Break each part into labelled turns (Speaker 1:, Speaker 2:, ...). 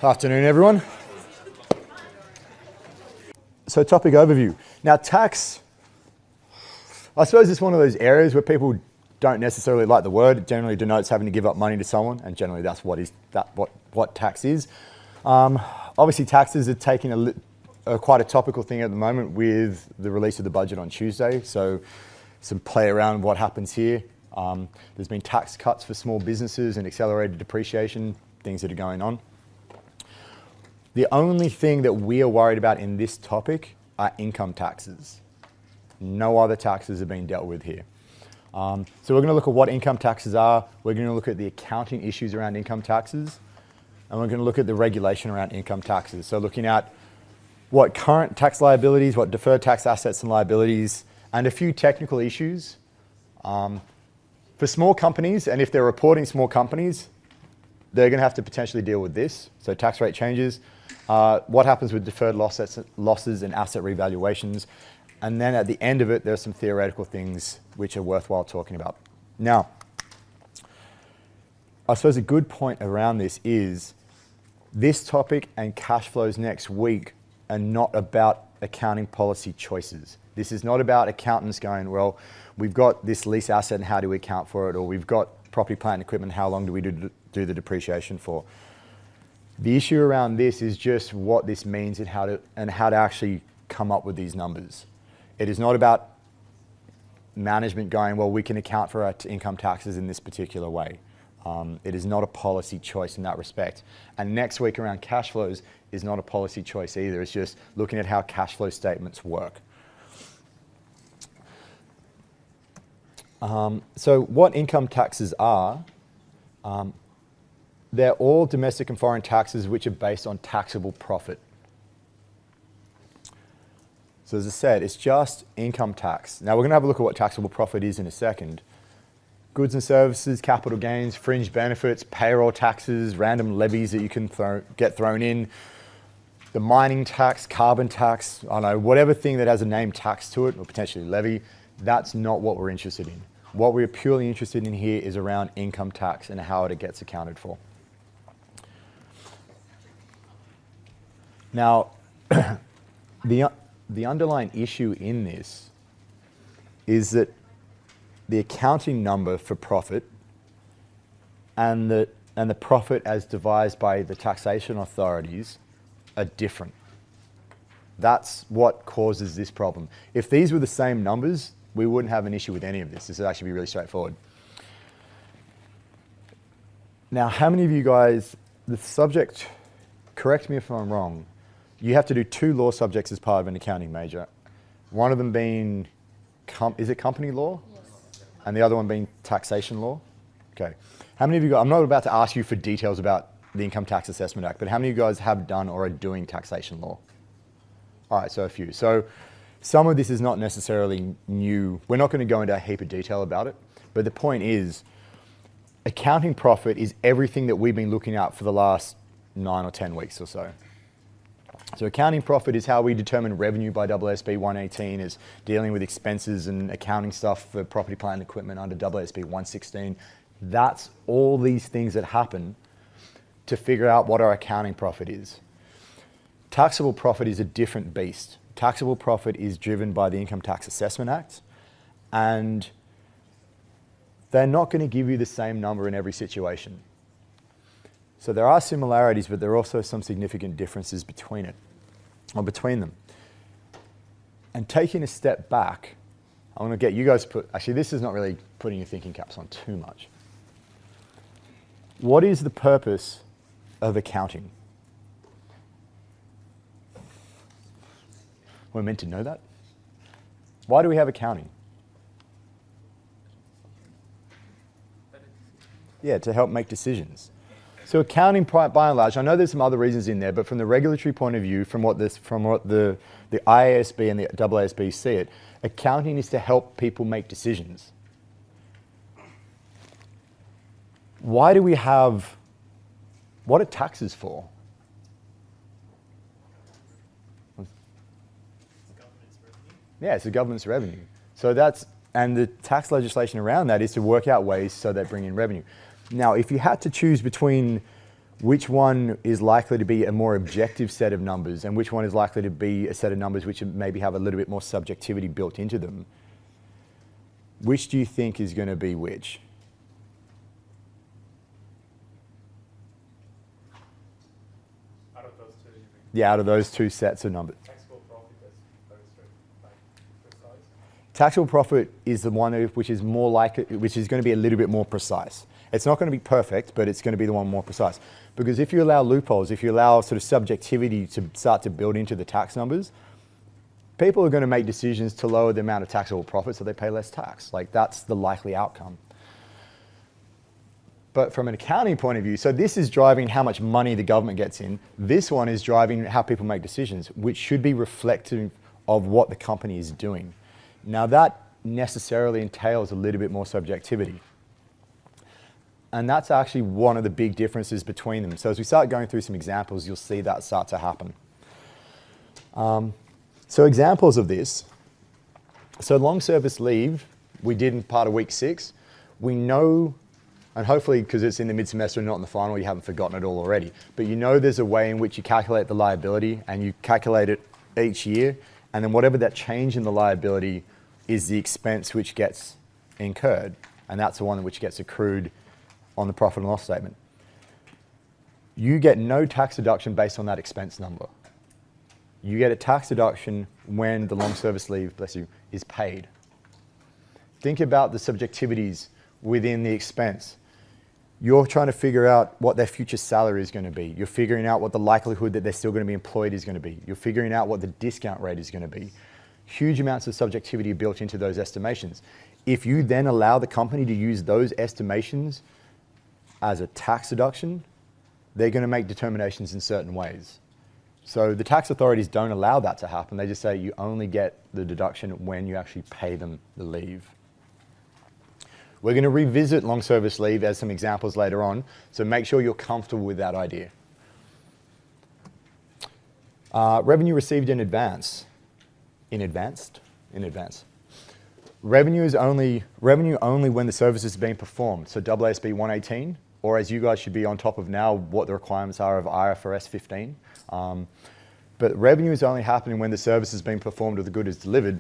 Speaker 1: Afternoon, everyone. So topic overview. Now tax, I suppose it's one of those areas where people don't necessarily like the word. It generally denotes having to give up money to someone, and generally that's what tax is. Obviously taxes are taking quite a topical thing at the moment with the release of the budget on Tuesday. So some play around what happens here. There's been tax cuts for small businesses and accelerated depreciation, things that are going on. The only thing that we are worried about in this topic are income taxes. No other taxes are being dealt with here. So we're going to look at what income taxes are. We're going to look at the accounting issues around income taxes. And we're going to look at the regulation around income taxes. So looking at what current tax liabilities, what deferred tax assets and liabilities, and a few technical issues. For small companies, and if they're reporting small companies, they're going to have to potentially deal with this. So tax rate changes, what happens with deferred losses and asset revaluations. And then at the end of it, there's some theoretical things which are worthwhile talking about. Now, I suppose a good point around this is this topic and cash flows next week are not about accounting policy choices. This is not about accountants going, well, we've got this lease asset and how do we account for it? Or we've got property, plant, and equipment, how long do we do the depreciation for? The issue around this is just what this means and how to actually come up with these numbers. It is not about management going, well, we can account for our income taxes in this particular way. It is not a policy choice in that respect. And next week around cash flows is not a policy choice either. It's just looking at how cash flow statements work. So what income taxes are, they're all domestic and foreign taxes which are based on taxable profit. So as I said, it's just income tax. Now we're going to have a look at what taxable profit is in a second. Goods and services, capital gains, fringe benefits, payroll taxes, random levies that you can get thrown in, the mining tax, carbon tax, I don't know, whatever thing that has a name tax to it or potentially levy, that's not what we're interested in. What we're purely interested in here is around income tax and how it gets accounted for. Now, the underlying issue in this is that the accounting number for profit and the profit as devised by the taxation authorities are different. That's what causes this problem. If these were the same numbers, we wouldn't have an issue with any of this. This would actually be really straightforward. Now, how many of you guys, the subject, correct me if I'm wrong, you have to do 2 law subjects as part of an accounting major. One of them being, is it company law? Yes. And the other one being taxation law? Okay. How many of you guys, I'm not about to ask you for details about the Income Tax Assessment Act, but how many of you guys have done or are doing taxation law? All right, so a few. So some of this is not necessarily new. We're not going to go into a heap of detail about it, but the point is, accounting profit is everything that we've been looking at for the last 9 or 10 weeks or so. So accounting profit is how we determine revenue by AASB 118, is dealing with expenses and accounting stuff for property, plant, and equipment under AASB 116. That's all these things that happen to figure out what our accounting profit is. Taxable profit is a different beast. Taxable profit is driven by the Income Tax Assessment Act, and they're not going to give you the same number in every situation. So there are similarities, but there are also some significant differences between them. And taking a step back, I want to get you guys to actually this is not really putting your thinking caps on too much. What is the purpose of accounting? We're meant to know that. Why do we have accounting? Yeah, to help make decisions. So accounting, by and large, I know there's some other reasons in there, but from the regulatory point of view, from what the AASB and the AASB see it, accounting is to help people make decisions. Why do we have, what are taxes for? Yeah, it's the government's revenue. So and the tax legislation around that is to work out ways so they bring in revenue. Now, if you had to choose between which one is likely to be a more objective set of numbers and which one is likely to be a set of numbers which maybe have a little bit more subjectivity built into them. Which do you think is going to be which?
Speaker 2: Out of those two, you mean?
Speaker 1: Yeah, out of those two sets of numbers.
Speaker 2: Taxable profit is very strict, like precise.
Speaker 1: Taxable profit is the one which is more likely, which is going to be a little bit more precise. It's not going to be perfect, but it's going to be the one more precise. Because if you allow loopholes, if you allow sort of subjectivity to start to build into the tax numbers, people are going to make decisions to lower the amount of taxable profit so they pay less tax. Like, that's the likely outcome. But from an accounting point of view, so this is driving how much money the government gets in. This one is driving how people make decisions, which should be reflective of what the company is doing. Now, that necessarily entails a little bit more subjectivity. And that's actually one of the big differences between them. So as we start going through some examples, you'll see that start to happen. So examples of this. So long service leave, we did in part of week 6. We know, and hopefully because it's in the mid-semester and not in the final, you haven't forgotten it all already. But you know there's a way in which you calculate the liability and you calculate it each year. And then whatever that change in the liability is the expense which gets incurred. And that's the one which gets accrued on the profit and loss statement. You get no tax deduction based on that expense number. You get a tax deduction when the long service leave, bless you, is paid. Think about the subjectivities within the expense. You're trying to figure out what their future salary is going to be. You're figuring out what the likelihood that they're still going to be employed is going to be. You're figuring out what the discount rate is going to be. Huge amounts of subjectivity are built into those estimations. If you then allow the company to use those estimations as a tax deduction, they're going to make determinations in certain ways. So the tax authorities don't allow that to happen. They just say you only get the deduction when you actually pay them the leave. We're going to revisit long service leave as some examples later on, so make sure you're comfortable with that idea. Revenue received in advance. In advance. Revenue only when the service is being performed. So AASB 118, or as you guys should be on top of now, what the requirements are of IFRS 15. But revenue is only happening when the service is being performed or the good is delivered.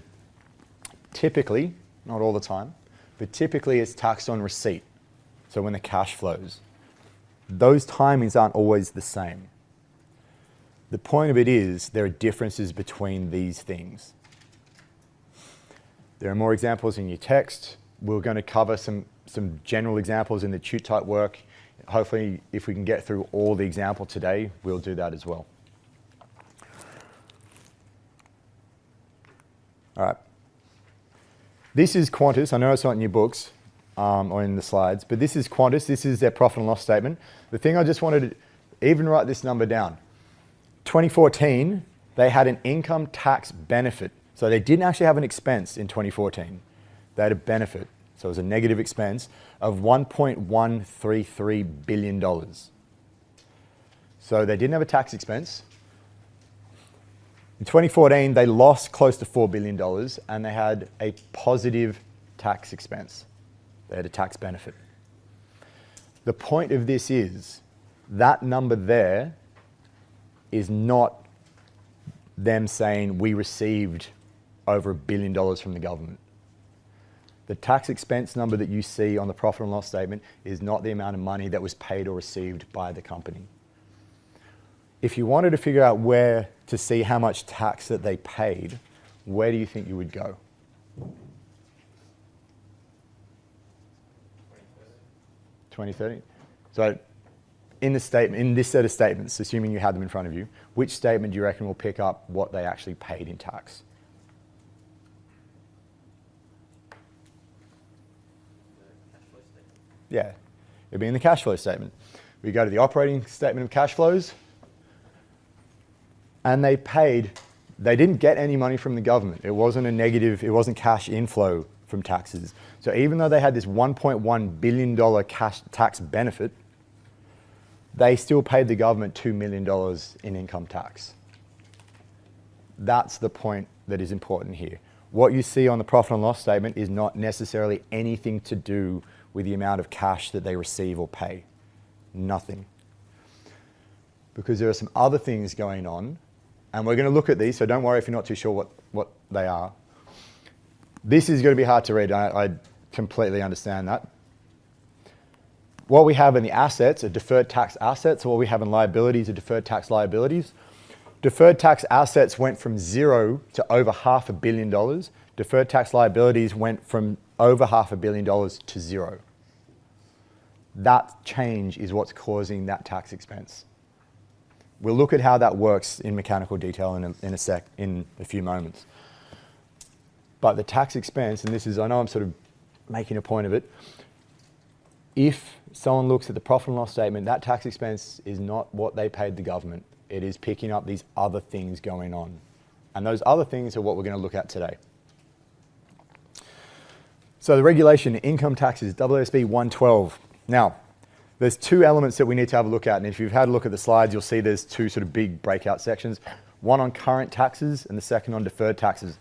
Speaker 1: Typically, not all the time, but typically it's taxed on receipt. So when the cash flows. Those timings aren't always the same. The point of it is there are differences between these things. There are more examples in your text. We're going to cover some general examples in the tute type work. Hopefully, if we can get through all the example today, we'll do that as well. All right. This is Qantas. I know it's not in your books or in the slides, but this is Qantas. This is their profit and loss statement. The thing I just wanted to even write this number down. 2014, they had an income tax benefit. So they didn't actually have an expense in 2014. They had a benefit. So it was a negative expense of $1.133 billion. So they didn't have a tax expense. In 2014, they lost close to $4 billion and they had a positive tax expense. They had a tax benefit. The point of this is that number there is not them saying we received over $1 billion from the government. The tax expense number that you see on the profit and loss statement is not the amount of money that was paid or received by the company. If you wanted to figure out where to see how much tax that they paid, where do you think you would go? 2030. So in the statement, in this set of statements, assuming you had them in front of you, which statement do you reckon will pick up what they actually paid in tax? Yeah, it'd be in the cash flow statement. We go to the operating statement of cash flows, and they didn't get any money from the government. It wasn't a negative, it wasn't cash inflow from taxes. So even though they had this $1.1 billion cash tax benefit, they still paid the government $2 million in income tax. That's the point that is important here. What you see on the profit and loss statement is not necessarily anything to do with the amount of cash that they receive or pay. Nothing. because there are some other things going on, and we're going to look at these, so don't worry if you're not too sure what they are. This is going to be hard to read. I completely understand that. What we have in the assets are deferred tax assets, or what we have in liabilities are deferred tax liabilities. Deferred tax assets went from 0 to over $500 million. Deferred tax liabilities went from over $500 million to 0. That change is what's causing that tax expense. We'll look at how that works in mechanical detail in a few moments. But the tax expense, and this is, I know I'm sort of making a point of it, if someone looks at the profit and loss statement, that tax expense is not what they paid the government. It is picking up these other things going on. And those other things are what we're going to look at today. So the regulation, income taxes, AASB 112. Now, there's two elements that we need to have a look at. And if you've had a look at the slides, you'll see there's two sort of big breakout sections. One on current taxes and the second on deferred taxes.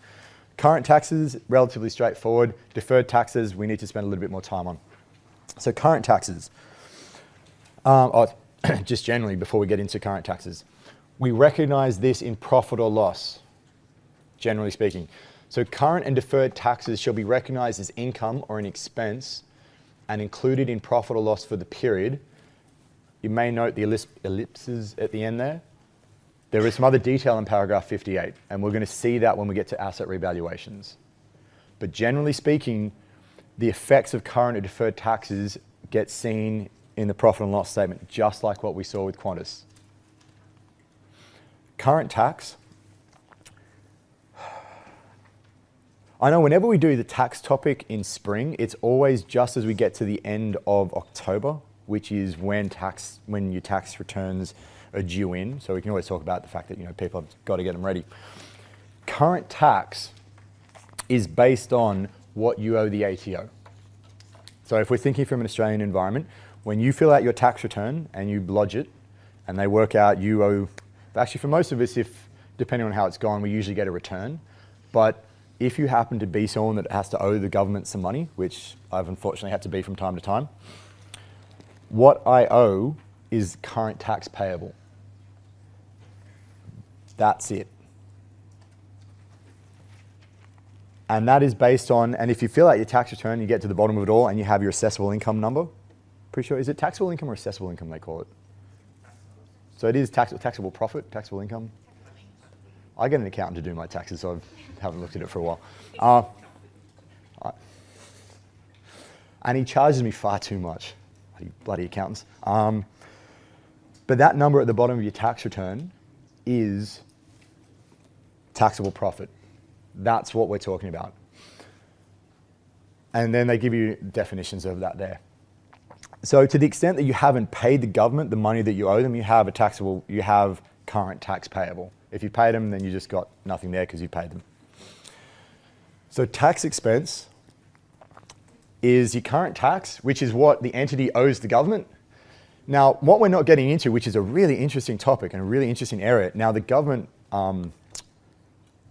Speaker 1: Current taxes, relatively straightforward. Deferred taxes, we need to spend a little bit more time on. So current taxes, just generally before we get into current taxes, we recognize this in profit or loss, generally speaking. So current and deferred taxes shall be recognized as income or an expense and included in profit or loss for the period. You may note the ellipses at the end there. There is some other detail in paragraph 58, and we're going to see that when we get to asset revaluations. But generally speaking, the effects of current and deferred taxes get seen in the profit and loss statement, just like what we saw with Qantas. Current tax. I know whenever we do the tax topic in spring, it's always just as we get to the end of October, which is when your tax returns are due in. So we can always talk about the fact that people have got to get them ready. Current tax is based on what you owe the ATO. So if we're thinking from an Australian environment, when you fill out your tax return and you lodge it, and they work out you owe, actually for most of us, if depending on how it's gone, we usually get a return. But if you happen to be someone that has to owe the government some money, which I've unfortunately had to be from time to time, what I owe is current tax payable. That's it. And that is based on, and if you fill out your tax return, you get to the bottom of it all and you have your assessable income number. Pretty sure, is it taxable income or assessable income they call it? So it is taxable profit, taxable income. I get an accountant to do my taxes, so I haven't looked at it for a while. And he charges me far too much, bloody accountants. But that number at the bottom of your tax return is taxable profit. That's what we're talking about. And then they give you definitions of that there. So to the extent that you haven't paid the government the money that you owe them, you have current tax payable. If you paid them, then you just got nothing there because you paid them. So tax expense is your current tax, which is what the entity owes the government. Now, what we're not getting into, which is a really interesting topic and a really interesting area. Now, the government, I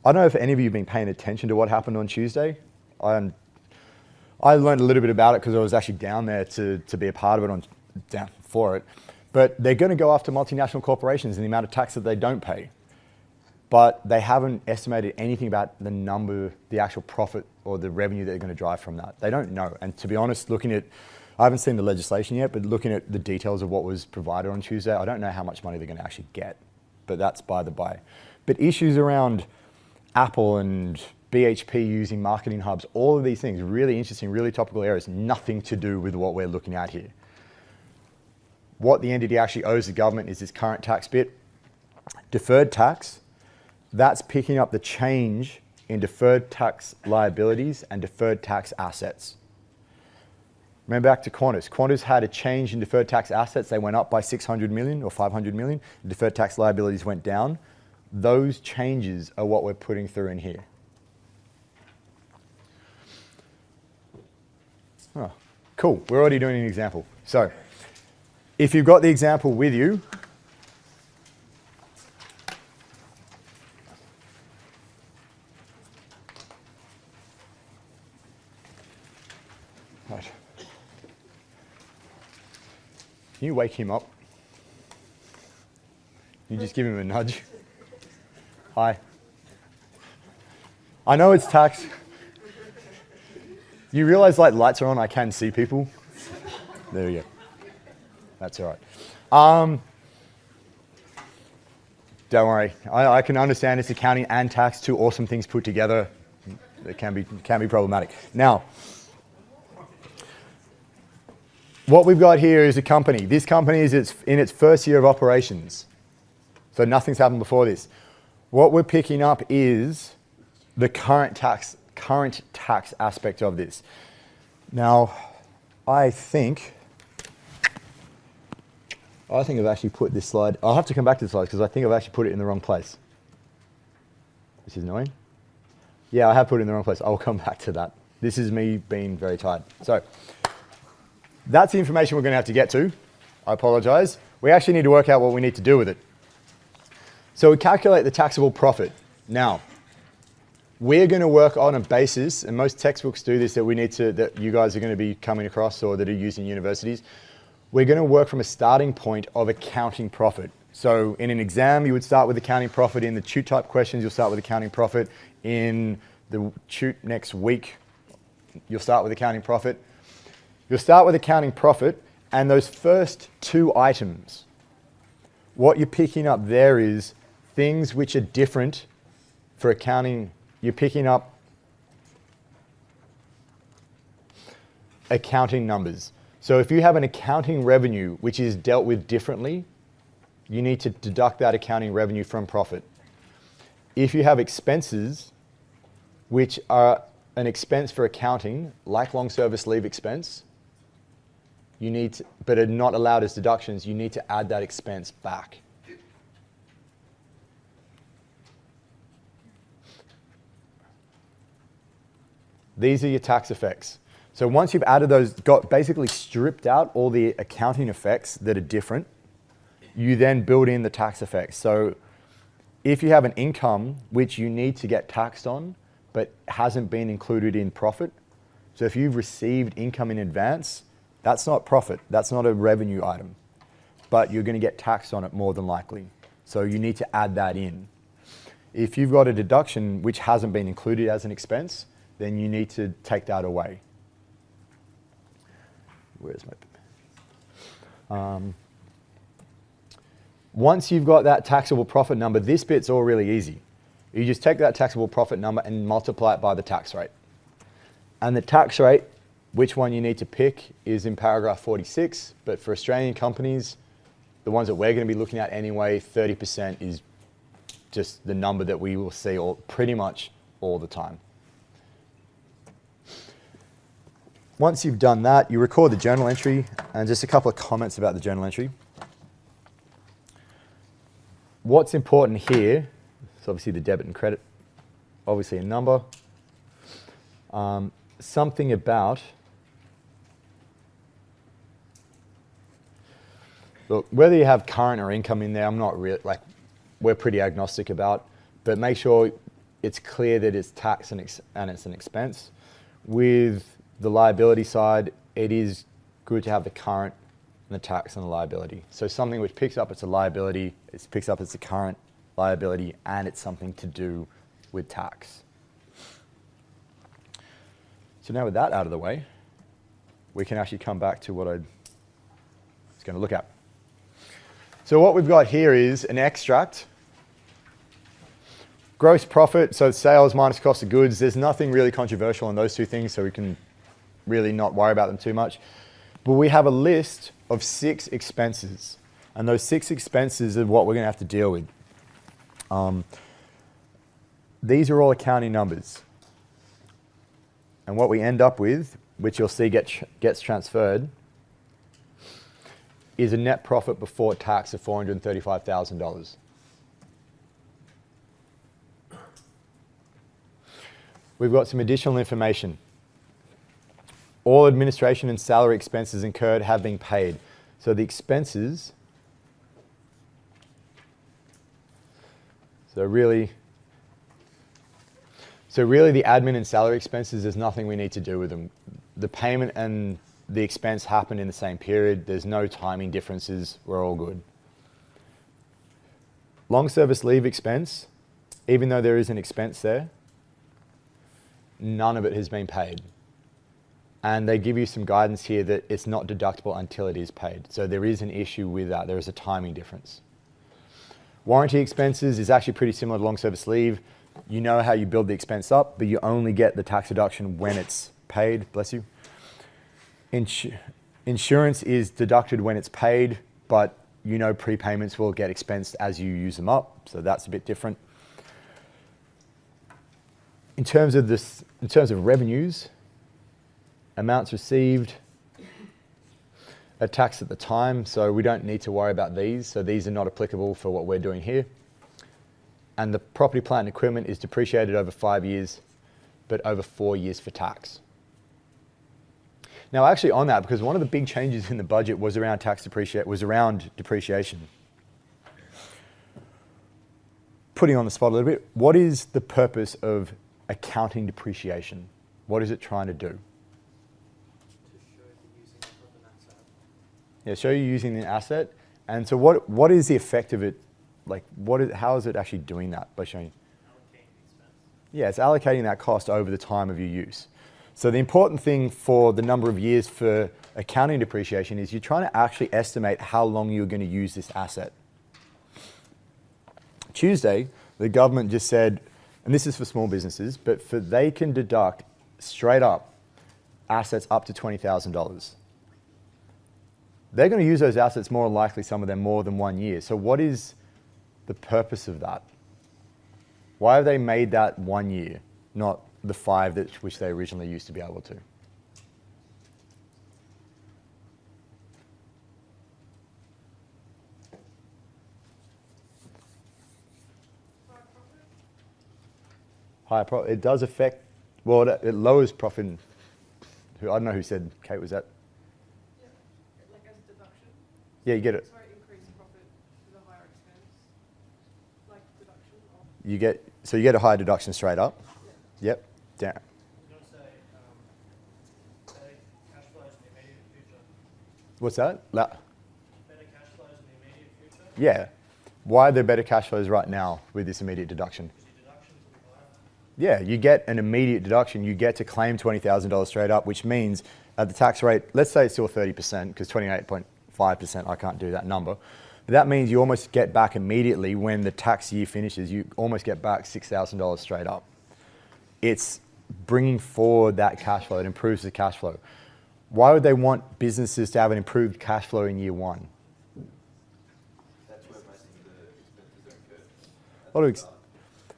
Speaker 1: don't know if any of you have been paying attention to what happened on Tuesday. I learned a little bit about it because I was actually down there to be a part of it for it. But they're going to go after multinational corporations and the amount of tax that they don't pay. But they haven't estimated anything about the number, the actual profit or the revenue that they're going to drive from that. They don't know. And to be honest, I haven't seen the legislation yet, but looking at the details of what was provided on Tuesday, I don't know how much money they're going to actually get. But that's by the by. But issues around Apple and BHP using marketing hubs, all of these things, really interesting, really topical areas, nothing to do with what we're looking at here. What the entity actually owes the government is this current tax bit. Deferred tax, that's picking up the change in deferred tax liabilities and deferred tax assets. Remember back to Qantas. Qantas had a change in deferred tax assets. They went up by 600 million or 500 million. Deferred tax liabilities went down. Those changes are what we're putting through in here. Oh, cool. We're already doing an example. So, if you've got the example with you, right. Can you wake him up? You just give him a nudge. Hi. I know it's tax. You realize like lights are on, I can see people. There we go. That's all right. Don't worry. I can understand it's accounting and tax, two awesome things put together. It can be problematic. Now, what we've got here is a company. This company is in its first year of operations. So nothing's happened before this. What we're picking up is the current tax aspect of this. Now, I think I've actually put this slide. I'll have to come back to the slide because I think I've actually put it in the wrong place. This is annoying. Yeah, I have put it in the wrong place. I'll come back to that. This is me being very tired. So that's the information we're going to have to get to. I apologize. We actually need to work out what we need to do with it. So we calculate the taxable profit. Now, we're going to work on a basis, and most textbooks do this, that you guys are going to be coming across or that are used in universities. We're going to work from a starting point of accounting profit. So in an exam, you would start with accounting profit. In the tute type questions, you'll start with accounting profit. In the tute next week, you'll start with accounting profit. You'll start with accounting profit, and those first two items, what you're picking up there is things which are different for accounting. You're picking up accounting numbers. So if you have an accounting revenue which is dealt with differently, you need to deduct that accounting revenue from profit. If you have expenses which are an expense for accounting, like long service leave expense, but are not allowed as deductions, you need to add that expense back. These are your tax effects. So once you've added those, basically stripped out all the accounting effects that are different, you then build in the tax effects. So if you have an income which you need to get taxed on, but hasn't been included in profit, so if you've received income in advance, that's not profit, that's not a revenue item, but you're going to get taxed on it more than likely. So you need to add that in. If you've got a deduction which hasn't been included as an expense, then you need to take that away. Where's my... Once you've got that taxable profit number, this bit's all really easy. You just take that taxable profit number and multiply it by the tax rate. And the tax rate, which one you need to pick, is in paragraph 46. But for Australian companies, the ones that we're going to be looking at anyway, 30% is just the number that we will see pretty much all the time. Once you've done that, you record the journal entry, and just a couple of comments about the journal entry. What's important here is obviously the debit and credit, obviously a number. Something about, look, whether you have current or income in there, I'm not really, we're pretty agnostic about, but make sure it's clear that it's tax and it's an expense. With the liability side, it is good to have the current and the tax and the liability. So something which picks up it's a liability, it picks up it's a current liability, and it's something to do with tax. So now with that out of the way, we can actually come back to what I was going to look at. So what we've got here is an extract. Gross profit, so sales minus cost of goods. There's nothing really controversial in those two things, so we can really not worry about them too much. But we have a list of 6 expenses, and those 6 expenses are what we're going to have to deal with. These are all accounting numbers. And what we end up with, which you'll see gets transferred, is a net profit before tax of $435,000. We've got some additional information. All administration and salary expenses incurred have been paid. So the expenses, so really the admin and salary expenses, there's nothing we need to do with them. The payment and the expense happen in the same period. There's no timing differences. We're all good. Long service leave expense, even though there is an expense there, none of it has been paid. And they give you some guidance here that it's not deductible until it is paid. So there is an issue with that. There is a timing difference. Warranty expenses is actually pretty similar to long service leave. You know how you build the expense up, but you only get the tax deduction when it's paid. Bless you. Insurance is deducted when it's paid, but you know prepayments will get expensed as you use them up. So that's a bit different. In terms of revenues, amounts received are taxed at the time, so we don't need to worry about these. So these are not applicable for what we're doing here. And the property, plant and equipment is depreciated over 5 years, but over 4 years for tax. Now actually on that, because one of the big changes in the budget was around depreciation. Putting on the spot a little bit, what is the purpose of accounting depreciation? What is it trying to do? Yeah, show you using the asset. And so what is the effect of it? Like, how is it actually doing that by showing?
Speaker 2: Allocating the expense.
Speaker 1: Yeah, it's allocating that cost over the time of your use. So the important thing for the number of years for accounting depreciation is you're trying to actually estimate how long you're going to use this asset. Tuesday, the government just said, and this is for small businesses, but they can deduct straight up assets up to $20,000. They're going to use those assets more than likely, some of them more than 1 year. So what is the purpose of that? Why have they made that 1 year, not the 5 which they originally used to be able to? Higher profit. It does affect, well, it lowers profit. I don't know who said, Kate, was that?
Speaker 3: Yeah, like as a deduction.
Speaker 1: Yeah, you get it.
Speaker 3: Sorry, increase profit with a higher expense, like deduction of.
Speaker 1: So you get a higher deduction straight up.
Speaker 3: Yeah.
Speaker 1: Yep. Down.
Speaker 2: I was going to say cash flows in the immediate future.
Speaker 1: What's that?
Speaker 2: Better cash flows in the immediate future.
Speaker 1: Yeah. Why are there better cash flows right now with this immediate deduction?
Speaker 2: Because your deductions will be higher.
Speaker 1: Yeah, you get an immediate deduction. You get to claim $20,000 straight up, which means at the tax rate, let's say it's still 30%, because 28.5%, I can't do that number. But that means you almost get back immediately when the tax year finishes, you almost get back $6,000 straight up. It's bringing forward that cash flow. It improves the cash flow. Why would they want businesses to have an improved cash flow in year one?
Speaker 4: That's where most of the expenses are incurred.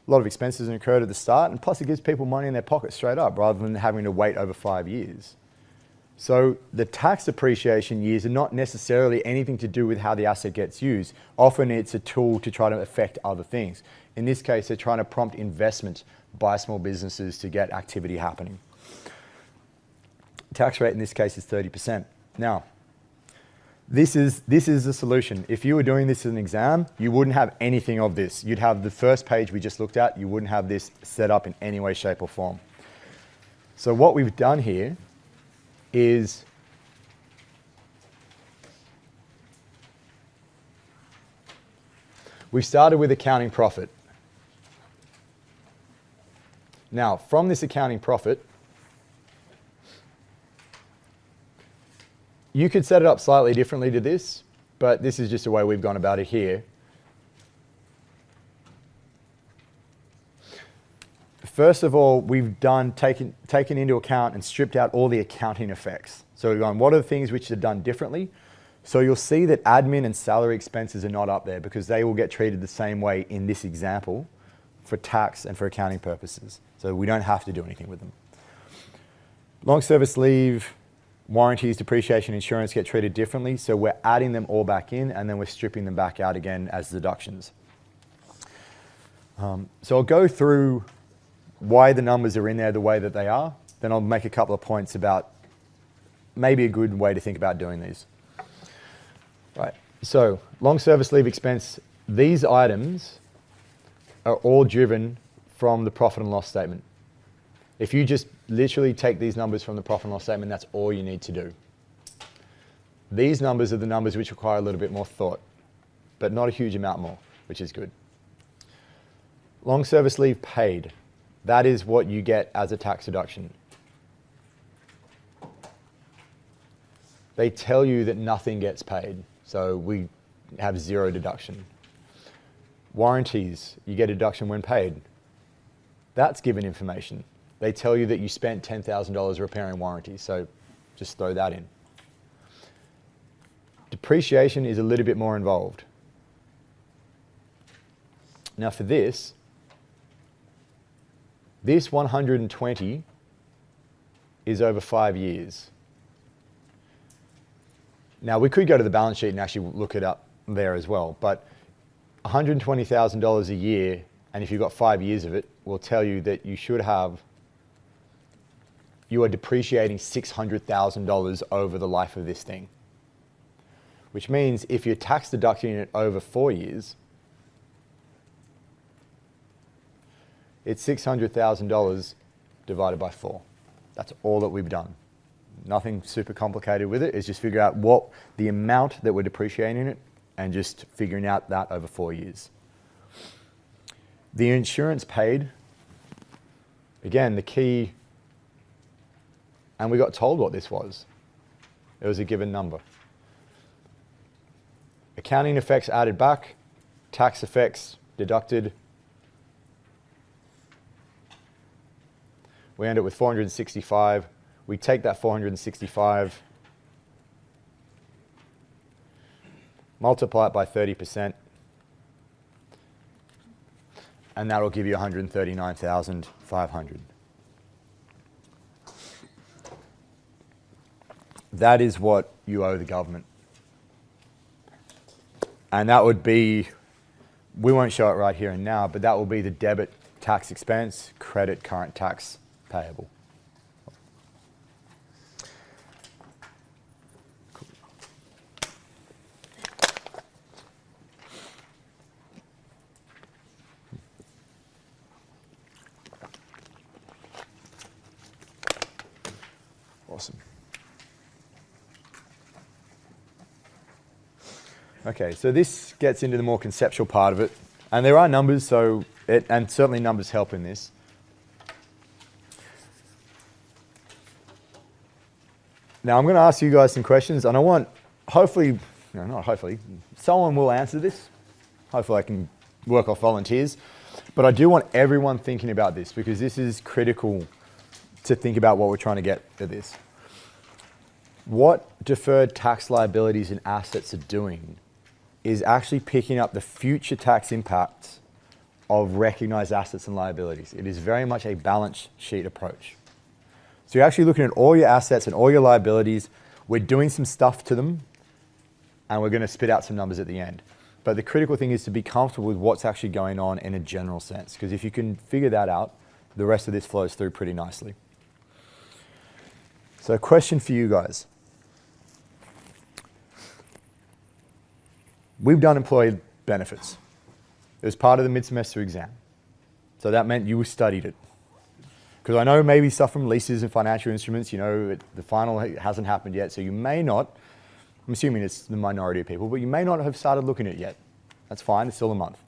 Speaker 1: A lot of expenses are incurred at the start, and plus it gives people money in their pocket straight up rather than having to wait over 5 years. So the tax depreciation years are not necessarily anything to do with how the asset gets used. Often it's a tool to try to affect other things. In this case, they're trying to prompt investment by small businesses to get activity happening. Tax rate in this case is 30%. Now, this is the solution. If you were doing this as an exam, you wouldn't have anything of this. You'd have the first page we just looked at. You wouldn't have this set up in any way, shape, or form. So what we've done here is we started with accounting profit. Now, from this accounting profit, you could set it up slightly differently to this, but this is just the way we've gone about it here. First of all, we've taken into account and stripped out all the accounting effects. So we've gone, what are the things which are done differently? So you'll see that admin and salary expenses are not up there because they will get treated the same way in this example for tax and for accounting purposes. So we don't have to do anything with them. Long service leave, warranties, depreciation, insurance get treated differently. So we're adding them all back in and then we're stripping them back out again as deductions. So I'll go through why the numbers are in there the way that they are. Then I'll make a couple of points about maybe a good way to think about doing these. Right, so long service leave expense, these items are all driven from the profit and loss statement. If you just literally take these numbers from the profit and loss statement, that's all you need to do. These numbers are the numbers which require a little bit more thought, but not a huge amount more. which is good. Long service leave paid. That is what you get as a tax deduction. They tell you that nothing gets paid, so we have zero deduction. Warranties, you get a deduction when paid. That's given information. They tell you that you spent $10,000 repairing warranties, so just throw that in. Depreciation is a little bit more involved. Now for this 120 is over 5 years. Now we could go to the balance sheet and actually look it up there as well, but $120,000 a year, and if you've got 5 years of it, will tell you that you are depreciating $600,000 over the life of this thing. Which means if you're tax deducting it over 4 years, it's $600,000 divided by 4. That's all that we've done. Nothing super complicated with it. It's just figure out what the amount that we're depreciating it and just figuring out that over 4 years. The insurance paid, again, the key, and we got told what this was. It was a given number. Accounting effects added back, tax effects deducted. We end up with 465. We take that 465, multiply it by 30%, and that'll give you 139,500. That is what you owe the government. And that would be, we won't show it right here and now, but that will be the debit tax expense, credit current tax payable. Awesome. Okay, so this gets into the more conceptual part of it. And there are numbers, and certainly numbers help in this. Now I'm going to ask you guys some questions, and I want, hopefully, no, not hopefully, someone will answer this. Hopefully I can work off volunteers. But I do want everyone thinking about this, because this is critical to think about what we're trying to get at this. What deferred tax liabilities and assets are doing is actually picking up the future tax impacts of recognized assets and liabilities. It is very much a balance sheet approach. So you're actually looking at all your assets and all your liabilities. We're doing some stuff to them, and we're going to spit out some numbers at the end. But the critical thing is to be comfortable with what's actually going on in a general sense, because if you can figure that out, the rest of this flows through pretty nicely. So a question for you guys. We've done employee benefits. It was part of the mid-semester exam. So that meant you studied it. Because I know maybe stuff from leases and financial instruments, the final hasn't happened yet, so you may not, I'm assuming it's the minority of people, but you may not have started looking at it yet. That's fine, it's still a month.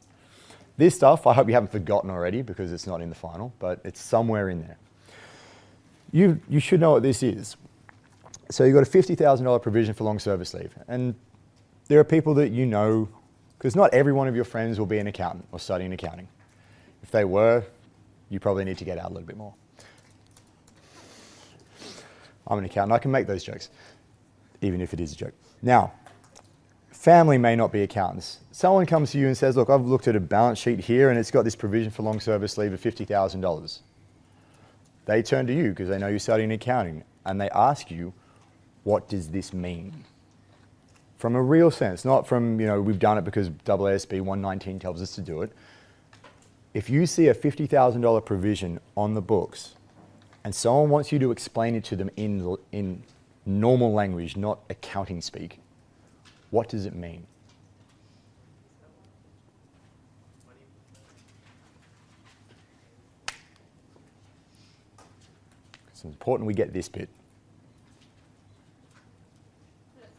Speaker 1: This stuff, I hope you haven't forgotten already, because it's not in the final, but it's somewhere in there. You should know what this is. So you've got a $50,000 provision for long service leave. And there are people that you know, because not every one of your friends will be an accountant or studying accounting. If they were, you probably need to get out a little bit more. I'm an accountant, I can make those jokes, even if it is a joke. Now, family may not be accountants. Someone comes to you and says, look, I've looked at a balance sheet here and it's got this provision for long service leave of $50,000. They turn to you because they know you're studying accounting and they ask you, what does this mean? From a real sense, not from, we've done it because AASB 119 tells us to do it. If you see a $50,000 provision on the books and someone wants you to explain it to them in normal language, not accounting speak, what does it mean? It's important we get this bit.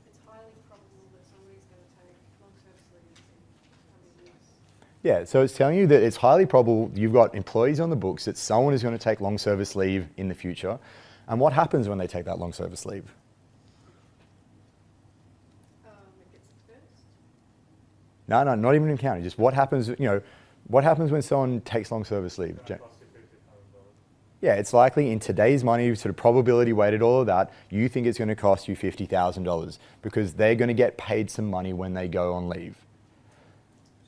Speaker 3: It's highly probable that somebody's going to take long service leave in 100 years.
Speaker 1: Yeah, so it's telling you that it's highly probable you've got employees on the books that someone is going to take long service leave in the future. And what happens when they take that long service leave?
Speaker 3: It gets expensed.
Speaker 1: No, not even in county. Just what happens, what happens when someone takes long service leave? Yeah, it's likely in today's money, sort of probability weighted, all of that, you think it's going to cost you $50,000 because they're going to get paid some money when they go on leave.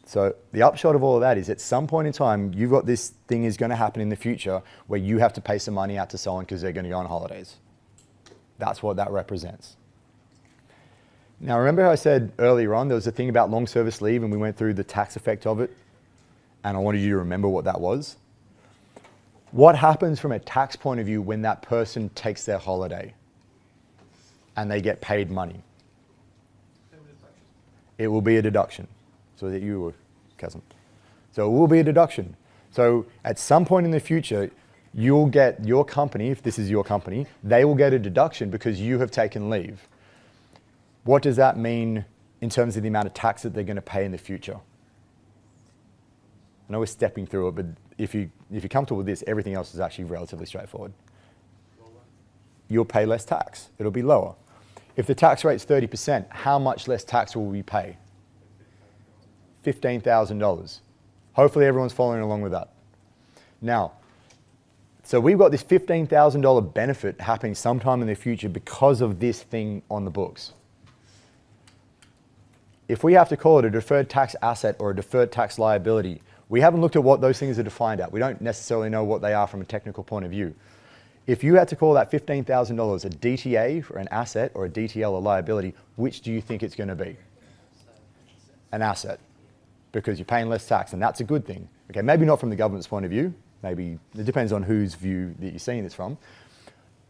Speaker 1: So the upshot of all of that is at some point in time, you've got this thing is going to happen in the future where you have to pay some money out to someone because they're going to go on holidays. That's what that represents. Now, remember how I said earlier on, there was a thing about long service leave and we went through the tax effect of it? And I wanted you to remember what that was. What happens from a tax point of view when that person takes their holiday and they get paid money? It will be a deduction. So that you were, cousin. So it will be a deduction. So at some point in the future, you'll get your company, if this is your company, they will get a deduction because you have taken leave. What does that mean in terms of the amount of tax that they're going to pay in the future? I know we're stepping through it, but if you're comfortable with this, everything else is actually relatively straightforward. You'll pay less tax. It'll be lower. If the tax rate's 30%, how much less tax will we pay? $15,000. Hopefully everyone's following along with that. Now, so we've got this $15,000 benefit happening sometime in the future because of this thing on the books. If we have to call it a deferred tax asset or a deferred tax liability, we haven't looked at what those things are defined at. We don't necessarily know what they are from a technical point of view. If you had to call that $15,000 a DTA for an asset or a DTL a liability, which do you think it's going to be? An asset, because you're paying less tax, and that's a good thing. Okay, maybe not from the government's point of view. Maybe it depends on whose view that you're seeing this from.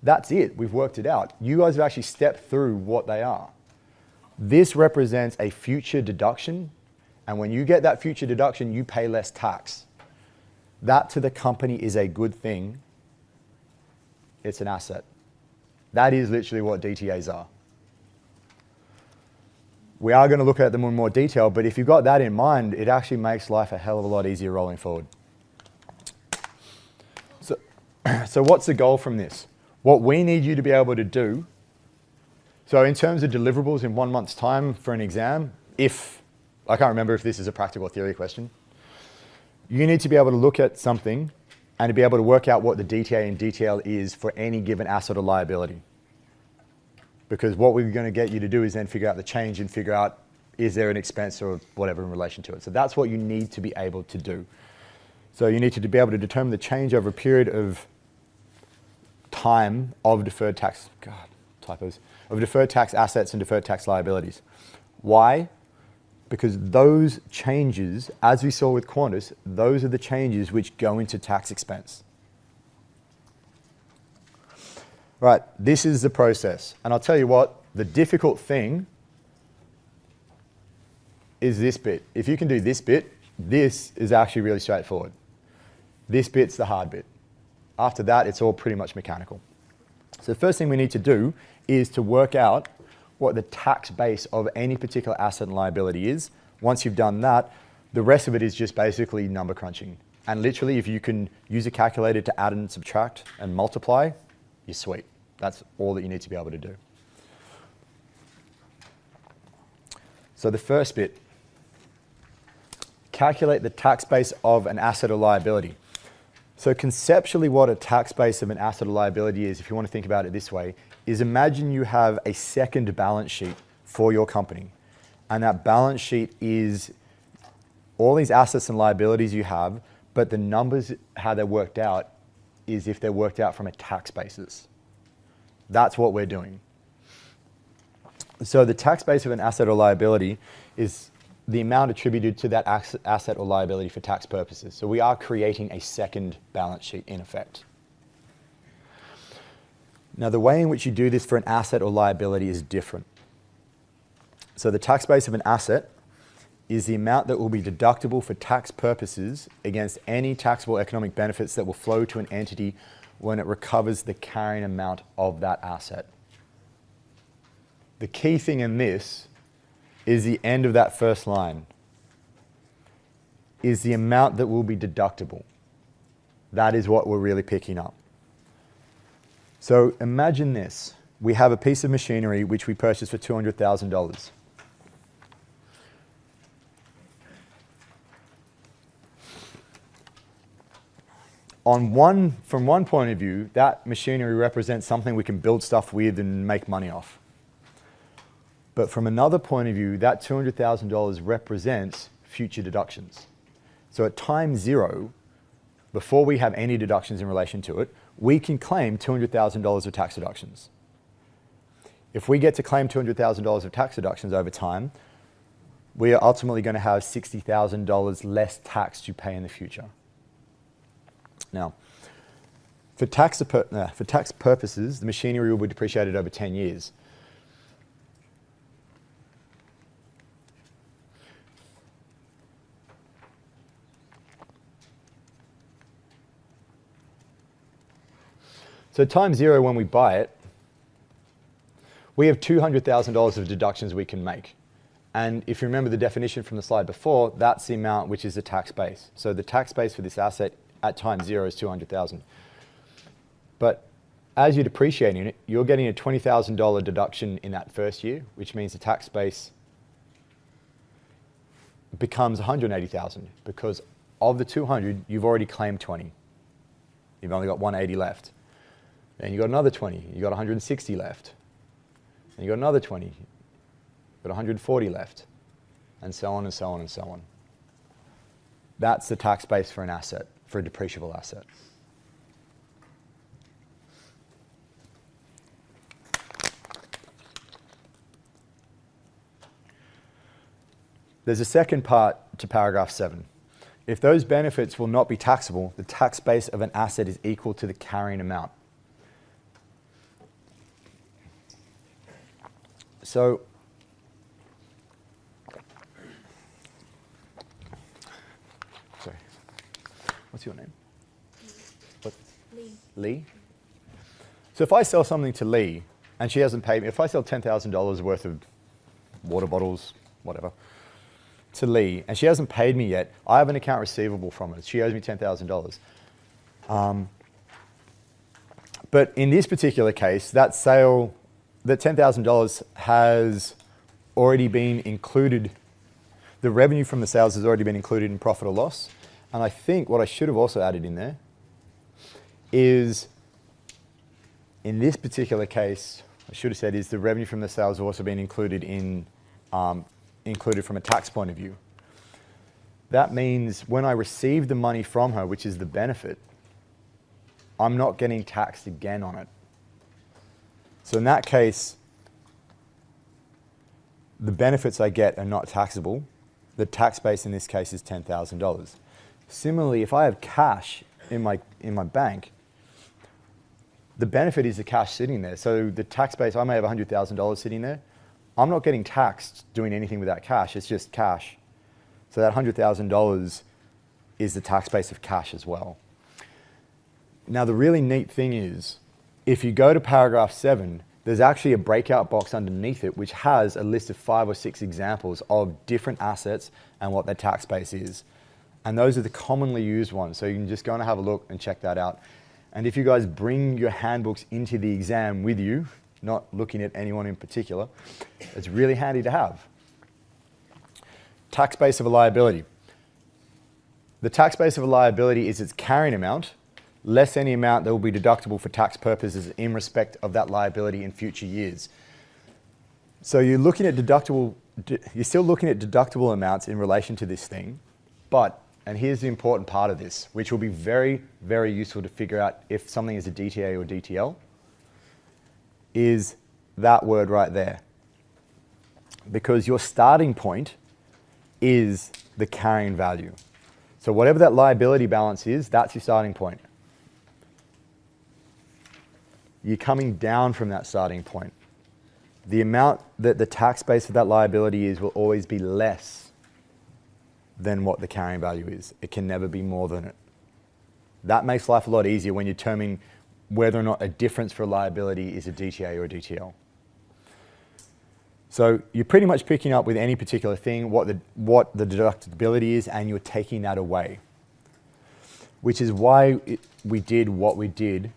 Speaker 1: That's it. We've worked it out. You guys have actually stepped through what they are. This represents a future deduction, and when you get that future deduction, you pay less tax. That to the company is a good thing. It's an asset. That is literally what DTAs are. We are going to look at them in more detail, but if you've got that in mind, it actually makes life a hell of a lot easier rolling forward. So what's the goal from this? What we need you to be able to do, so in terms of deliverables in 1 month's time for an exam, I can't remember if this is a practical theory question, you need to be able to look at something and to be able to work out what the DTA and DTL is for any given asset or liability. Because what we're going to get you to do is then figure out the change and figure out, is there an expense or whatever in relation to it. So that's what you need to be able to do. So you need to be able to determine the change over a period of time of deferred tax, of deferred tax assets and deferred tax liabilities. Why? Because those changes, as we saw with Qantas, those are the changes which go into tax expense. Right, this is the process. And I'll tell you what, the difficult thing is this bit. If you can do this bit, this is actually really straightforward. This bit's the hard bit. After that, it's all pretty much mechanical. So the first thing we need to do is to work out what the tax base of any particular asset and liability is. Once you've done that, the rest of it is just basically number crunching. And literally, if you can use a calculator to add and subtract and multiply, you're sweet. That's all that you need to be able to do. So the first bit, calculate the tax base of an asset or liability. So conceptually what a tax base of an asset or liability is, if you want to think about it this way, is imagine you have a second balance sheet for your company. And that balance sheet is all these assets and liabilities you have, but the numbers, how they're worked out, is if they're worked out from a tax basis. That's what we're doing. So the tax base of an asset or liability is the amount attributed to that asset or liability for tax purposes. So we are creating a second balance sheet in effect. Now the way in which you do this for an asset or liability is different. So the tax base of an asset is the amount that will be deductible for tax purposes against any taxable economic benefits that will flow to an entity when it recovers the carrying amount of that asset. The key thing in this is the end of that first line. is the amount that will be deductible. That is what we're really picking up. So imagine this. We have a piece of machinery which we purchased for $200,000. From one point of view, that machinery represents something we can build stuff with and make money off. But from another point of view, that $200,000 represents future deductions. So at time zero, before we have any deductions in relation to it, we can claim $200,000 of tax deductions. If we get to claim $200,000 of tax deductions over time, we are ultimately going to have $60,000 less tax to pay in the future. Now, for tax purposes, the machinery will be depreciated over 10 years. So time zero, when we buy it, we have $200,000 of deductions we can make. And if you remember the definition from the slide before, that's the amount which is the tax base. So the tax base for this asset at time zero is $200,000. But as you're depreciating it, you're getting a $20,000 deduction in that first year, which means the tax base becomes $180,000 because of the 200, you've already claimed 20. You've only got 180 left. Then you got another 20, you got 160 left. And you got another 20, you got 140 left, and so on and so on and so on. That's the tax base for an asset, for a depreciable asset. There's a second part to paragraph 7. If those benefits will not be taxable, the tax base of an asset is equal to the carrying amount. So, sorry, what's your name? What?
Speaker 5: Lee.
Speaker 1: Lee? So if I sell something to Lee and she hasn't paid me, if I sell $10,000 worth of water bottles, whatever, to Lee and she hasn't paid me yet, I have an account receivable from her. She owes me $10,000. But in this particular case, that sale, that $10,000 has already been included, the revenue from the sales has already been included in profit or loss. And I think what I should have also added in there is, in this particular case, I should have said is the revenue from the sales has also been included in, included from a tax point of view. That means when I receive the money from her, which is the benefit, I'm not getting taxed again on it. So in that case, the benefits I get are not taxable. The tax base in this case is $10,000. Similarly, if I have cash in my bank, the benefit is the cash sitting there. So the tax base, I may have $100,000 sitting there. I'm not getting taxed doing anything with that cash. It's just cash. So that $100,000 is the tax base of cash as well. Now the really neat thing is, if you go to paragraph 7, there's actually a breakout box underneath it which has a list of 5 or 6 examples of different assets and what their tax base is. And those are the commonly used ones. So you can just go and have a look and check that out. And if you guys bring your handbooks into the exam with you, not looking at anyone in particular, it's really handy to have. Tax base of a liability. The tax base of a liability is its carrying amount, less any amount that will be deductible for tax purposes in respect of that liability in future years. So you're looking at deductible, you're still looking at deductible amounts in relation to this thing, but, and here's the important part of this, which will be very, very useful to figure out if something is a DTA or DTL, is that word right there. Because your starting point is the carrying value. So whatever that liability balance is, that's your starting point. You're coming down from that starting point. The amount that the tax base of that liability is will always be less than what the carrying value is. It can never be more than it. That makes life a lot easier when you're determining whether or not a difference for a liability is a DTA or a DTL. So you're pretty much picking up with any particular thing what the deductibility is, and you're taking that away, which is why we did what we did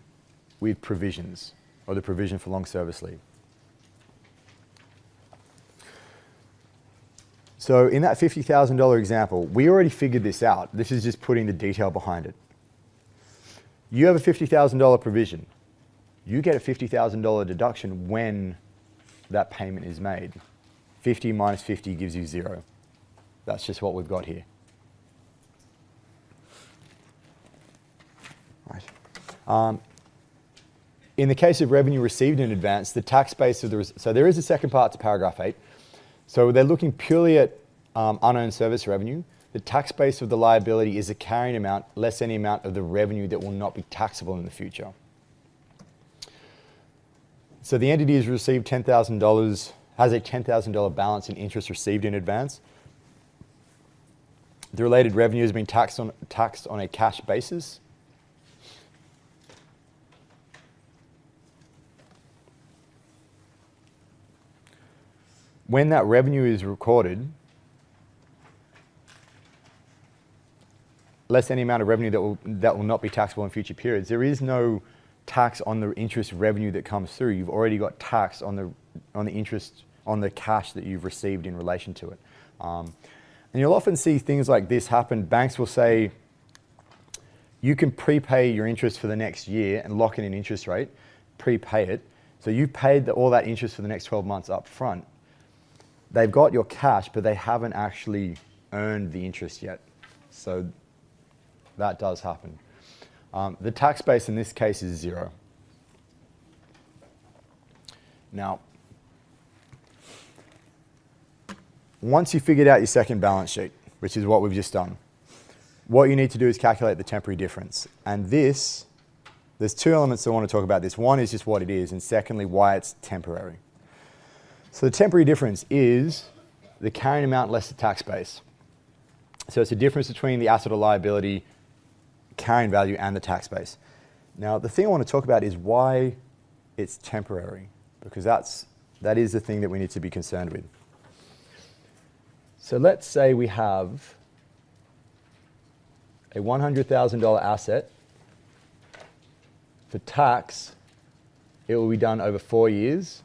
Speaker 1: with provisions, or the provision for long service leave. So in that $50,000 example, we already figured this out. This is just putting the detail behind it. You have a $50,000 provision. You get a $50,000 deduction when that payment is made. 50 minus 50 gives you 0. That's just what we've got here. Right. In the case of revenue received in advance, the tax base of so there is a second part to paragraph 8. So they're looking purely at unearned service revenue. The tax base of the liability is the carrying amount less any amount of the revenue that will not be taxable in the future. So the entity has received $10,000, has a $10,000 balance in interest received in advance. The related revenue has been taxed on a cash basis. When that revenue is recorded, less any amount of revenue that will not be taxable in future periods, there is no tax on the interest revenue that comes through. You've already got tax on the interest on the cash that you've received in relation to it. And you'll often see things like this happen. Banks will say, you can prepay your interest for the next year and lock in an interest rate, prepay it. So you paid all that interest for the next 12 months up front. They've got your cash, but they haven't actually earned the interest yet. So that does happen. The tax base in this case is 0. Now, once you've figured out your second balance sheet, which is what we've just done, what you need to do is calculate the temporary difference. And there's two elements I want to talk about this. One is just what it is, and secondly, why it's temporary. So the temporary difference is the carrying amount less the tax base. So it's the difference between the asset or liability carrying value and the tax base. Now, the thing I want to talk about is why it's temporary, because that is the thing that we need to be concerned with. So let's say we have a $100,000 asset. For tax, it will be done over 4 years,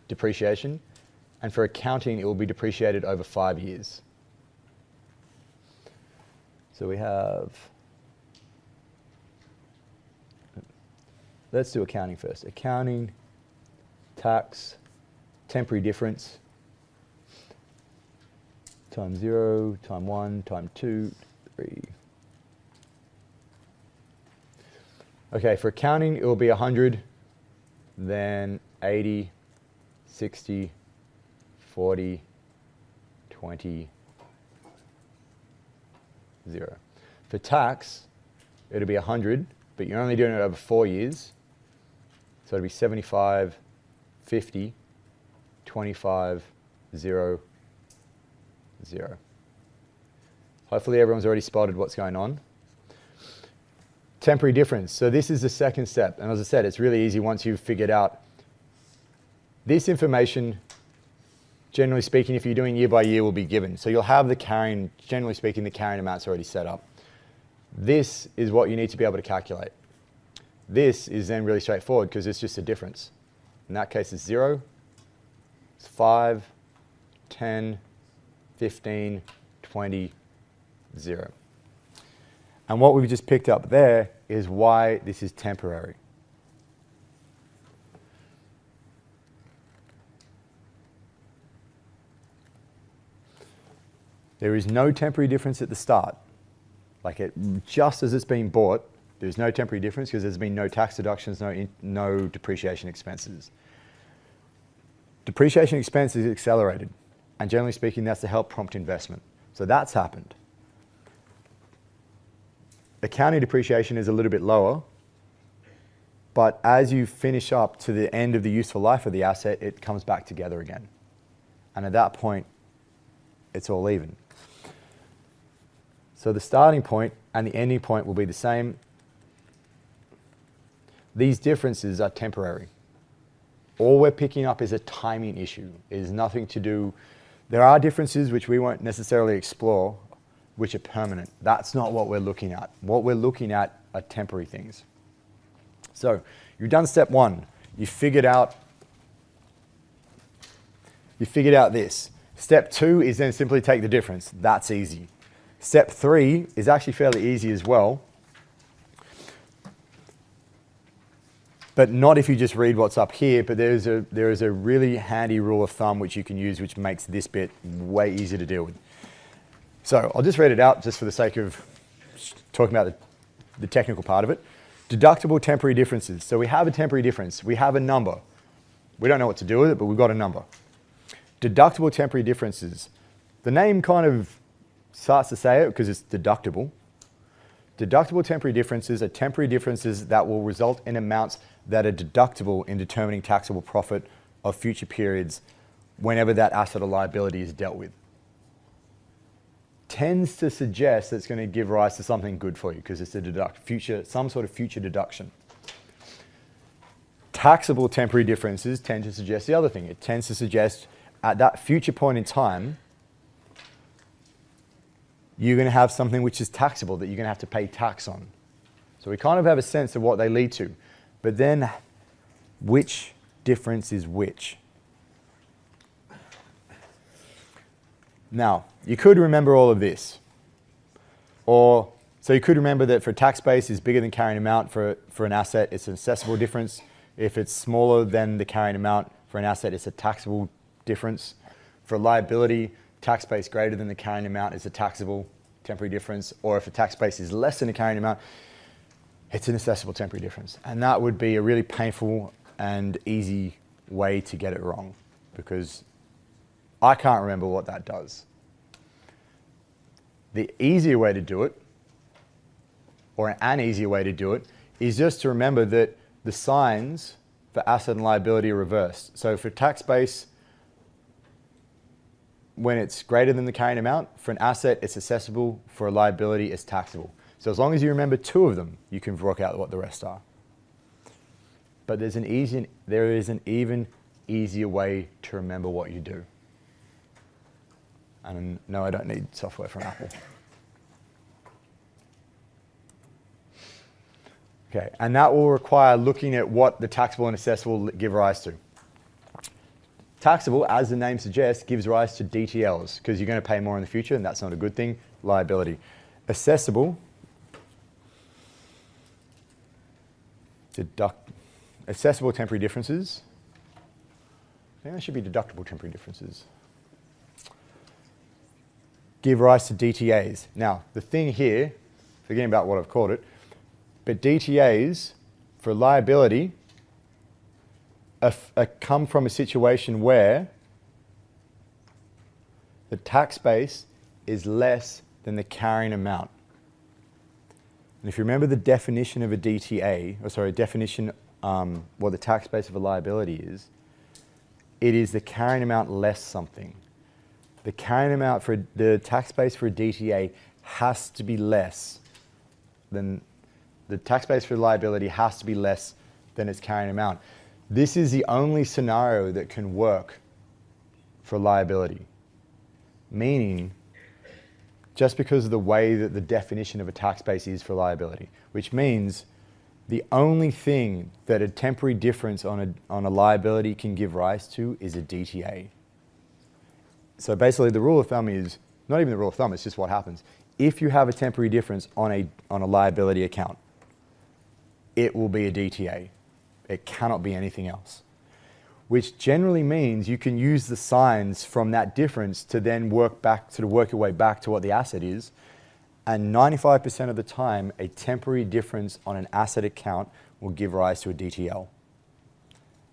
Speaker 1: depreciation, and for accounting, it will be depreciated over 5 years. So we have, let's do accounting first. Accounting, tax, temporary difference, times 0, times 1, times 2, 3. Okay, for accounting, it will be 100, then 80, 60, 40, 20, 0. For tax, it'll be 100, but you're only doing it over 4 years. So it'll be 75, 50, 25, 0, 0. Hopefully everyone's already spotted what's going on. Temporary difference. So this is the second step. And as I said, it's really easy once you've figured out this information, generally speaking, if you're doing year by year, will be given. So you'll have the carrying, generally speaking, the carrying amount's already set up. This is what you need to be able to calculate. This is then really straightforward because it's just a difference. In that case, it's 0, it's 5, 10, 15, 20, 0. And what we've just picked up there is why this is temporary. There is no temporary difference at the start. Just as it's been bought, there's no temporary difference because there's been no tax deductions, no depreciation expenses. Depreciation expense is accelerated. And generally speaking, that's to help prompt investment. So that's happened. Accounting depreciation is a little bit lower, but as you finish up to the end of the useful life of the asset, it comes back together again. And at that point, it's all even. So the starting point and the ending point will be the same. These differences are temporary. All we're picking up is a timing issue. It is nothing to do, there are differences which we won't necessarily explore, which are permanent. That's not what we're looking at. What we're looking at are temporary things. So you've done step one. You figured out this. Step two is then simply take the difference. That's easy. Step three is actually fairly easy as well, but not if you just read what's up here, but there is a really handy rule of thumb which you can use which makes this bit way easier to deal with. So I'll just read it out just for the sake of talking about the technical part of it. Deductible temporary differences. So we have a temporary difference. We have a number. We don't know what to do with it, but we've got a number. Deductible temporary differences. The name kind of starts to say it because it's deductible. Deductible temporary differences are temporary differences that will result in amounts that are deductible in determining taxable profit of future periods whenever that asset or liability is dealt with. Tends to suggest that it's going to give rise to something good for you because it's some sort of future deduction. Taxable temporary differences tend to suggest the other thing. It tends to suggest at that future point in time, you're going to have something which is taxable that you're going to have to pay tax on. So we kind of have a sense of what they lead to. But then, which difference is which? Now, you could remember all of this. So you could remember that for tax base is bigger than carrying amount for an asset, it's an assessable difference. If it's smaller than the carrying amount for an asset, it's a taxable difference. For liability, tax base greater than the carrying amount is a taxable temporary difference, or if a tax base is less than the carrying amount, it's an assessable temporary difference. And that would be a really painful and easy way to get it wrong, because I can't remember what that does. The easier way to do it, or an easier way to do it, is just to remember that the signs for asset and liability are reversed. So for tax base, when it's greater than the carrying amount, for an asset, it's assessable. For a liability, it's taxable. So as long as you remember two of them, you can work out what the rest are. But there is an even easier way to remember what you do. And no, I don't need software from Apple. Okay, and that will require looking at what the taxable and assessable give rise to. Taxable, as the name suggests, gives rise to DTLs because you're going to pay more in the future, and that's not a good thing. Liability. Assessable, assessable temporary differences. I think that should be deductible temporary differences. Give rise to DTAs. Now, the thing here, forgetting about what I've called it, but DTAs for liability come from a situation where the tax base is less than the carrying amount. And if you remember the definition of a DTA, what the tax base of a liability is, it is the carrying amount less something. The carrying amount for the tax base for a DTA has to be less than the tax base for liability has to be less than its carrying amount. This is the only scenario that can work for liability, meaning just because of the way that the definition of a tax base is for liability, which means the only thing that a temporary difference on a liability can give rise to is a DTA. So basically the rule of thumb is, not even the rule of thumb, it's just what happens. If you have a temporary difference on a liability account, it will be a DTA. It cannot be anything else. Which generally means you can use the signs from that difference to then work your way back to what the asset is. And 95% of the time, a temporary difference on an asset account will give rise to a DTL.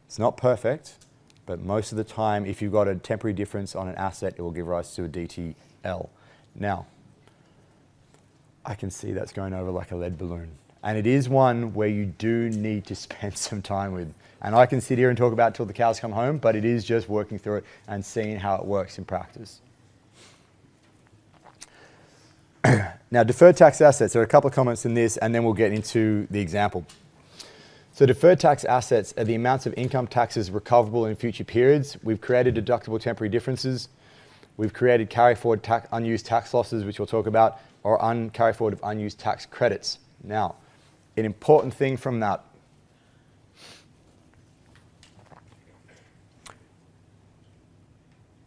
Speaker 1: It's not perfect, but most of the time, if you've got a temporary difference on an asset, it will give rise to a DTL. Now, I can see that's going over like a lead balloon. And it is one where you do need to spend some time with. And I can sit here and talk about it till the cows come home, but it is just working through it and seeing how it works in practice. Now, deferred tax assets, there are a couple of comments in this, and then we'll get into the example. So deferred tax assets are the amounts of income taxes recoverable in future periods. We've created deductible temporary differences. We've created carry forward unused tax losses, which we'll talk about, or carry forward of unused tax credits. Now, an important thing from that.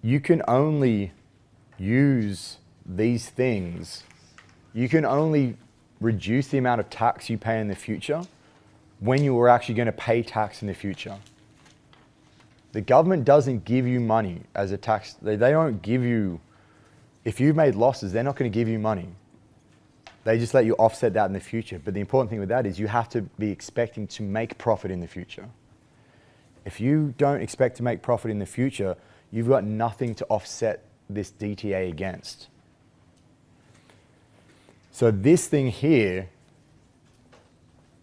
Speaker 1: You can only use these things. You can only reduce the amount of tax you pay in the future when you are actually going to pay tax in the future. The government doesn't give you money as a tax. They don't give you, if you've made losses, they're not going to give you money. They just let you offset that in the future. But the important thing with that is you have to be expecting to make profit in the future. If you don't expect to make profit in the future, you've got nothing to offset this DTA against. So this thing here,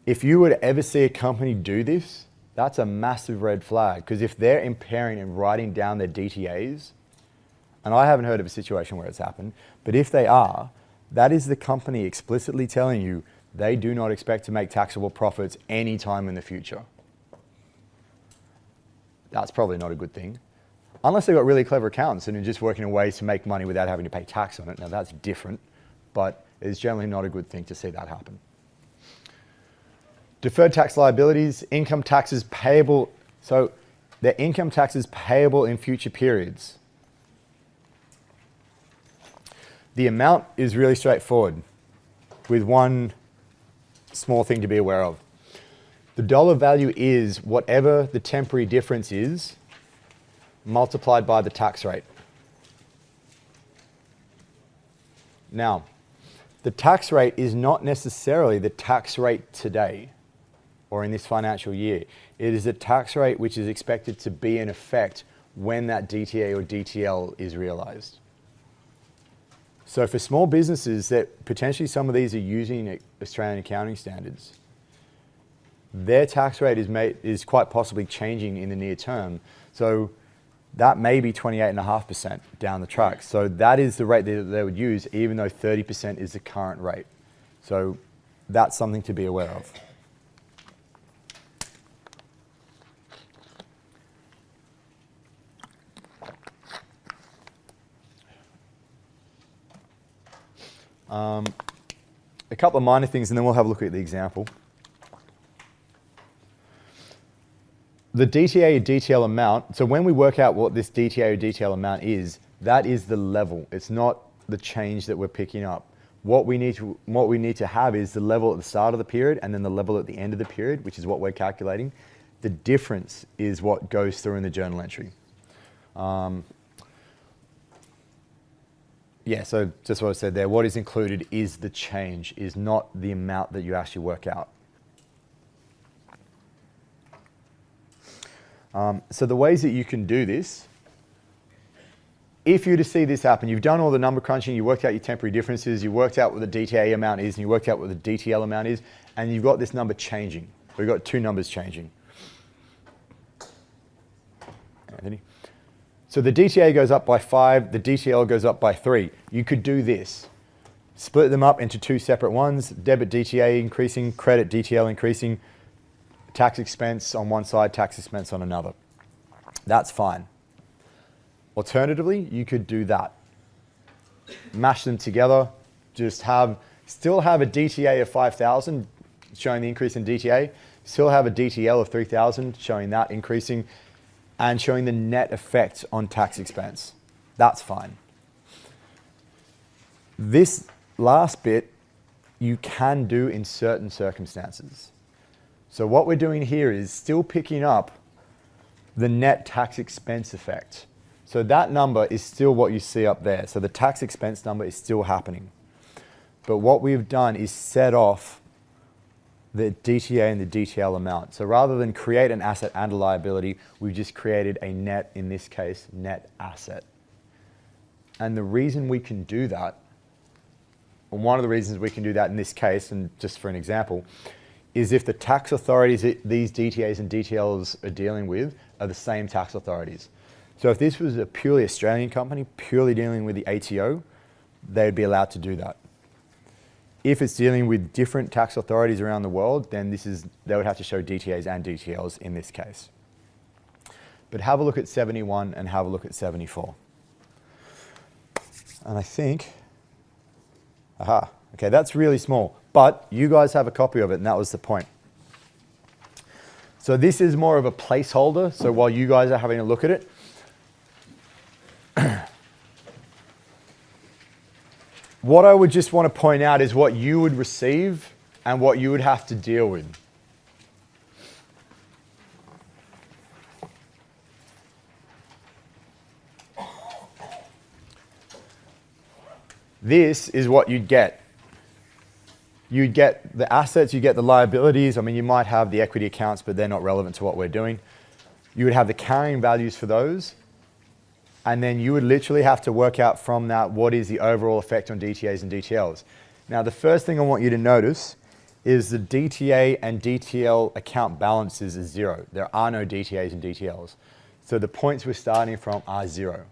Speaker 1: if you were to ever see a company do this, that's a massive red flag, because if they're impairing and writing down their DTAs, and I haven't heard of a situation where it's happened, but if they are, that is the company explicitly telling you they do not expect to make taxable profits anytime in the future. That's probably not a good thing. Unless they've got really clever accountants and are just working on ways to make money without having to pay tax on it. Now that's different, but it's generally not a good thing to see that happen. Deferred tax liabilities, income taxes payable. So they're income taxes payable in future periods. The amount is really straightforward with one small thing to be aware of. The dollar value is whatever the temporary difference is multiplied by the tax rate. Now, the tax rate is not necessarily the tax rate today or in this financial year. It is a tax rate which is expected to be in effect when that DTA or DTL is realized. So for small businesses that potentially some of these are using Australian accounting standards, their tax rate is quite possibly changing in the near term. So that may be 28.5% down the track. So that is the rate that they would use, even though 30% is the current rate. So that's something to be aware of. A couple of minor things, and then we'll have a look at the example. The DTA or DTL amount, so when we work out what this DTA or DTL amount is, that is the level. It's not the change that we're picking up. What we need to have is the level at the start of the period and then the level at the end of the period, which is what we're calculating. The difference is what goes through in the journal entry. Yeah, so just what I said there, what is included is the change, is not the amount that you actually work out. So the ways that you can do this, if you were to see this happen, you've done all the number crunching, you worked out your temporary differences, you worked out what the DTA amount is, and you worked out what the DTL amount is, and you've got this number changing. We've got two numbers changing. Anthony? So the DTA goes up by 5, the DTL goes up by 3. You could do this. Split them up into two separate ones, debit DTA increasing, credit DTL increasing, tax expense on one side, tax expense on another. That's fine. Alternatively, you could do that. Mash them together, still have a DTA of 5,000 showing the increase in DTA, still have a DTL of 3,000 showing that increasing, and showing the net effect on tax expense. That's fine. This last bit you can do in certain circumstances. So what we're doing here is still picking up the net tax expense effect. So that number is still what you see up there. So the tax expense number is still happening. But what we've done is set off the DTA and the DTL amount. So rather than create an asset and a liability, we've just created a net, in this case, net asset. And the reason we can do that, and one of the reasons we can do that in this case, and just for an example, is if the tax authorities that these DTAs and DTLs are dealing with are the same tax authorities. So if this was a purely Australian company, purely dealing with the ATO, they'd be allowed to do that. If it's dealing with different tax authorities around the world, then they would have to show DTAs and DTLs in this case. But have a look at 71 and have a look at 74. And I think, okay, that's really small, but you guys have a copy of it, and that was the point. So this is more of a placeholder, so while you guys are having a look at it, what I would just want to point out is what you would receive and what you would have to deal with. This is what you'd get. You'd get the assets, you get the liabilities. I mean, you might have the equity accounts, but they're not relevant to what we're doing. You would have the carrying values for those. And then you would literally have to work out from that what is the overall effect on DTAs and DTLs. Now, the first thing I want you to notice is the DTA and DTL account balances is 0. There are no DTAs and DTLs. So the points we're starting from are 0.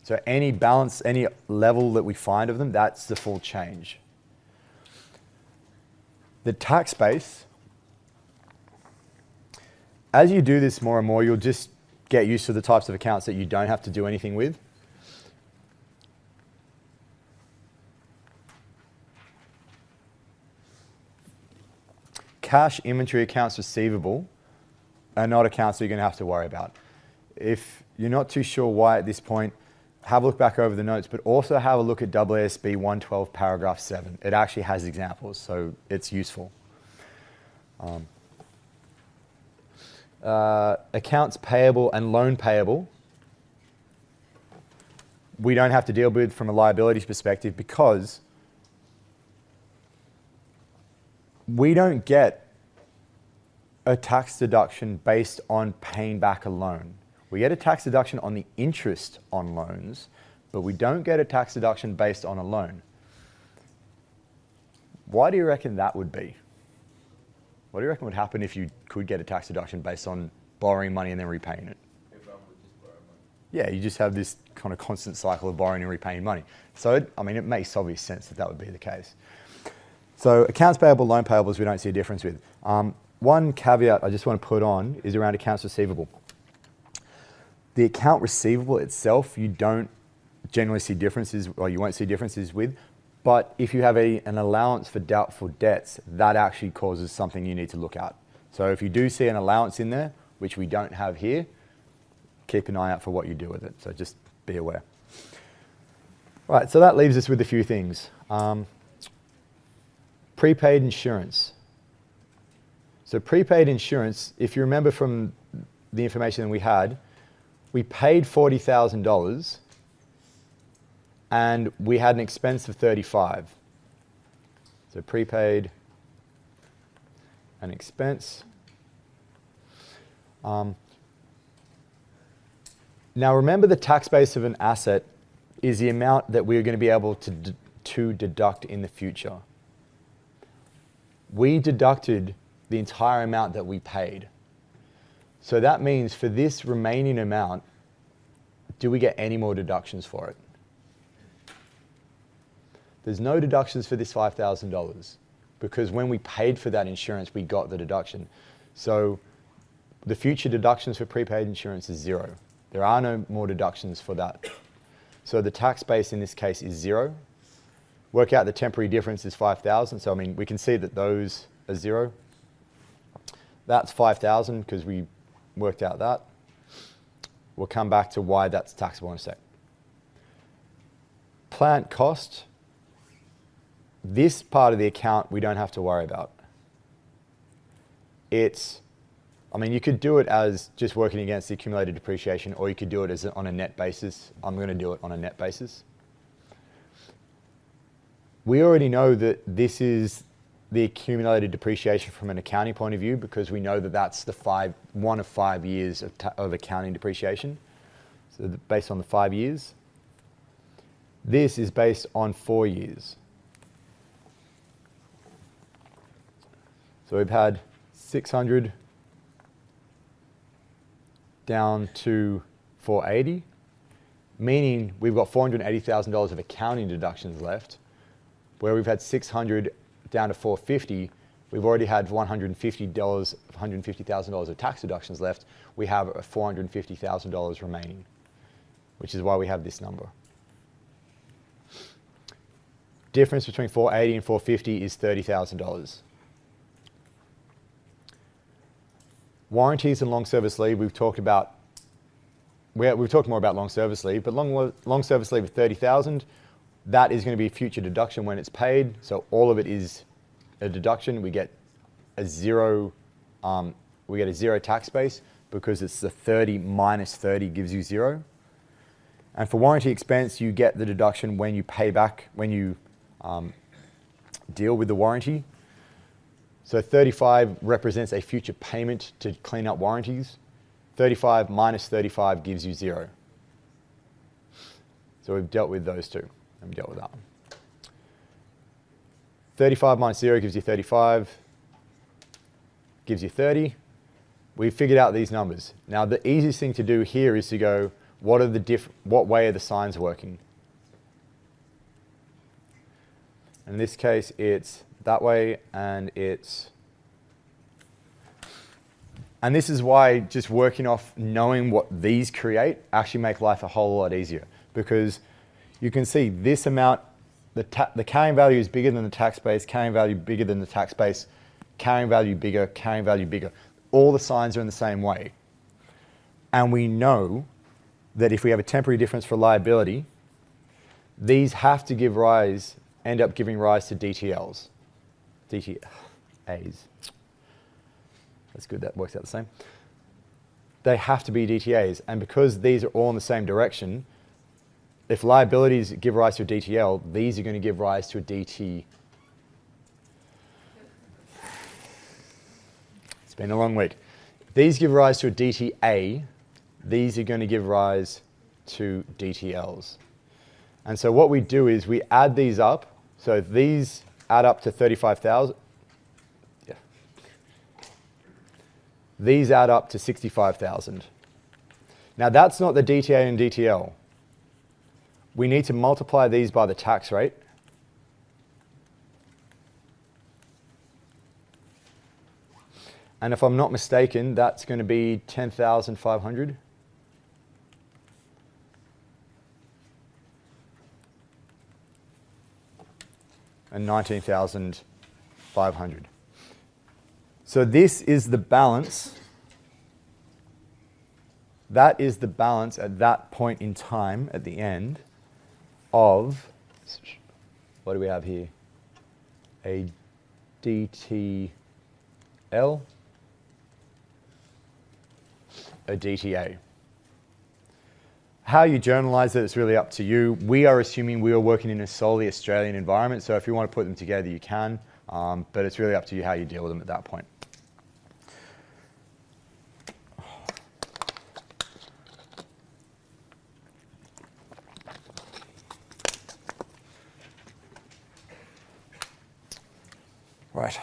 Speaker 1: So any balance, any level that we find of them, that's the full change. The tax base, as you do this more and more, you'll just get used to the types of accounts that you don't have to do anything with. Cash inventory accounts receivable are not accounts that you're going to have to worry about. If you're not too sure why at this point, have a look back over the notes, but also have a look at AASB 112 paragraph 7. It actually has examples, so it's useful. Accounts payable and loan payable, we don't have to deal with from a liabilities perspective because we don't get a tax deduction based on paying back a loan. We get a tax deduction on the interest on loans, but we don't get a tax deduction based on a loan. Why do you reckon that would be? What do you reckon would happen if you could get a tax deduction based on borrowing money and then repaying it?
Speaker 4: Everyone would just borrow money.
Speaker 1: Yeah, you just have this kind of constant cycle of borrowing and repaying money. So, it makes obvious sense that that would be the case. So accounts payable, loan payables, we don't see a difference with. One caveat I just want to put on is around accounts receivable. The account receivable itself, you don't generally see differences, or you won't see differences with. But if you have an allowance for doubtful debts, that actually causes something you need to look at. So if you do see an allowance in there, which we don't have here, keep an eye out for what you do with it. So just be aware. Right, so that leaves us with a few things. Prepaid insurance. So prepaid insurance, if you remember from the information that we had, we paid $40,000 and we had an expense of $35,000. So prepaid and expense. Now remember, the tax base of an asset is the amount that we're going to be able to deduct in the future. We deducted the entire amount that we paid. So that means for this remaining amount, do we get any more deductions for it? There's no deductions for this $5,000 because when we paid for that insurance, we got the deduction. So the future deductions for prepaid insurance is 0. There are no more deductions for that. So the tax base in this case is 0. Work out the temporary difference is 5,000. So we can see that those are 0. That's 5,000 because we worked out that. We'll come back to why that's taxable in a sec. Plant cost. This part of the account we don't have to worry about. You could do it as just working against the accumulated depreciation, or you could do it as on a net basis. I'm going to do it on a net basis. We already know that this is the accumulated depreciation from an accounting point of view because we know that that's the one of 5 years of accounting depreciation. So based on the 5 years. This is based on 4 years. So we've had 600 down to 480, meaning we've got $480,000 of accounting deductions left. where we've had 600 down to 450, we've already had $150,000 of tax deductions left. We have $450,000 remaining, which is why we have this number. Difference between 480 and 450 is $30,000. Warranties and long service leave, we've talked about. We've talked more about long service leave, but long service leave of 30,000, that is going to be a future deduction when it's paid. So all of it is a deduction. We get a zero tax base because it's the 30 minus 30 gives you 0. And for warranty expense, you get the deduction when you pay back, when you deal with the warranty. So 35 represents a future payment to clean up warranties. 35 minus 35 gives you 0. So we've dealt with those two, and we dealt with that one. 35 minus 0 gives you 35, gives you 30. We've figured out these numbers. Now the easiest thing to do here is to go, what way are the signs working? In this case, it's that way, and it's... And this is why just working off knowing what these create actually make life a whole lot easier, because you can see this amount, the carrying value is bigger than the tax base, carrying value bigger than the tax base, carrying value bigger, carrying value bigger. All the signs are in the same way. And we know that if we have a temporary difference for liability, these have to end up giving rise to DTLs. DTAs. That's good, that works out the same. They have to be DTAs, and because these are all in the same direction, if liabilities give rise to a DTL, these are going to give rise to a DT. It's been a long week. If these give rise to a DTA, these are going to give rise to DTLs. And so what we do is we add these up. So these add up to 35,000. Yeah. These add up to 65,000. Now that's not the DTA and DTL. We need to multiply these by the tax rate. And if I'm not mistaken, that's going to be 10,500. And 19,500. So this is the balance. That is the balance at that point in time at the end of, what do we have here? A DTL, a DTA. How you journalize it is really up to you. We are assuming we are working in a solely Australian environment, so if you want to put them together, you can, but it's really up to you how you deal with them at that point. Right.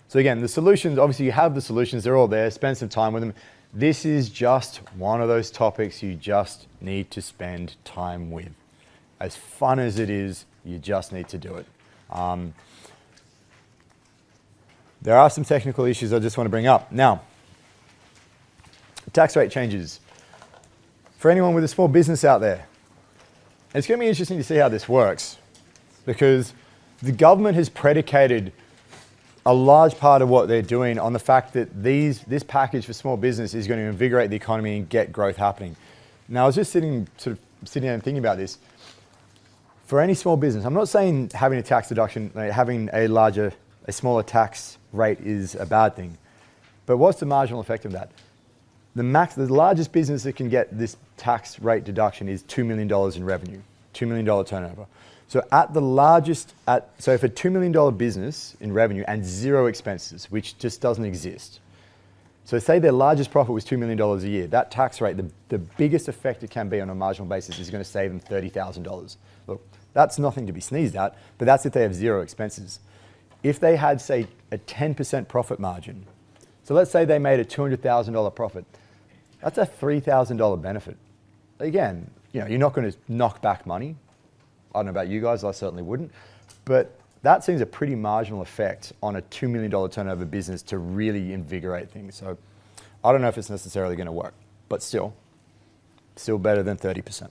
Speaker 1: So again, the solutions, obviously you have the solutions, they're all there, spend some time with them. This is just one of those topics you just need to spend time with. As fun as it is, you just need to do it. There are some technical issues I just want to bring up. Now, tax rate changes. For anyone with a small business out there, it's going to be interesting to see how this works, because the government has predicated a large part of what they're doing on the fact that this package for small business is going to invigorate the economy and get growth happening. Now, I was just sitting there and thinking about this. For any small business, I'm not saying having a tax deduction, having a smaller tax rate is a bad thing, but what's the marginal effect of that? The largest business that can get this tax rate deduction is $2 million in revenue, $2 million turnover. So at the largest, so for a $2 million business in revenue and 0 expenses, which just doesn't exist. So say their largest profit was $2 million a year, that tax rate, the biggest effect it can be on a marginal basis is going to save them $30,000. Look, that's nothing to be sneezed at, but that's if they have 0 expenses. If they had, say, a 10% profit margin, so let's say they made a $200,000 profit, that's a $3,000 benefit. Again, you're not going to knock back money. I don't know about you guys, I certainly wouldn't. But that seems a pretty marginal effect on a $2 million turnover business to really invigorate things. So I don't know if it's necessarily going to work, but still better than 30%.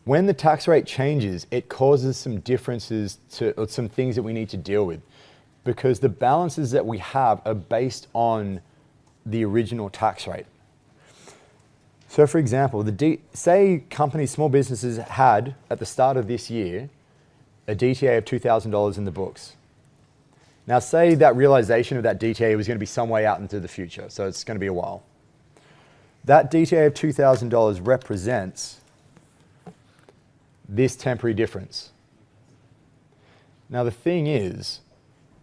Speaker 1: When the tax rate changes, it causes some differences or some things that we need to deal with, because the balances that we have are based on the original tax rate. So for example, say companies, small businesses had, at the start of this year, a DTA of $2,000 in the books. Now say that realization of that DTA was going to be some way out into the future, so it's going to be a while. That DTA of $2,000 represents this temporary difference. Now the thing is,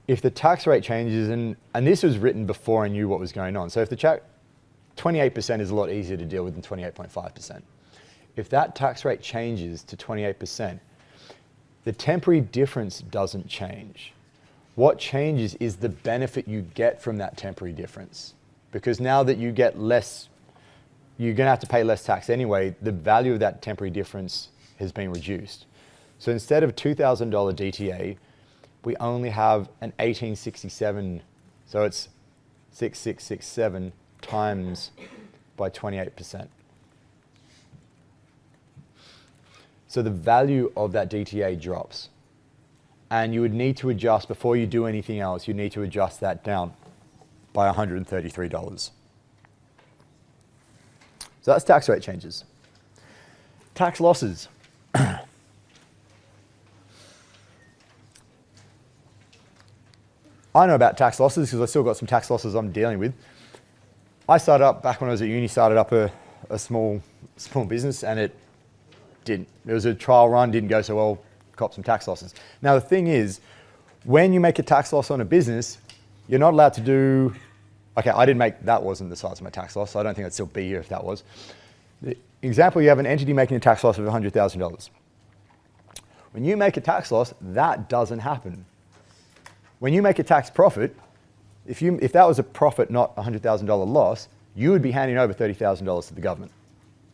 Speaker 1: if the tax rate changes, and this was written before I knew what was going on, so if the 28% is a lot easier to deal with than 28.5%. If that tax rate changes to 28%, the temporary difference doesn't change. What changes is the benefit you get from that temporary difference. Because now that you get less, you're going to have to pay less tax anyway, the value of that temporary difference has been reduced. So instead of a $2,000 DTA, we only have an 1867, so it's 6667 times by 28%. So the value of that DTA drops. And you would need to adjust, before you do anything else, you need to adjust that down by $133. So that's tax rate changes. Tax losses. I know about tax losses because I still got some tax losses I'm dealing with. I started up, back when I was at uni, started up a small business, and it didn't. It was a trial run, didn't go so well, copped some tax losses. Now the thing is, when you make a tax loss on a business, you're not allowed to do, okay, that wasn't the size of my tax loss, so I don't think I'd still be here if that was. The example, you have an entity making a tax loss of $100,000. When you make a tax loss, that doesn't happen. When you make a tax profit, if that was a profit, not a $100,000 loss, you would be handing over $30,000 to the government.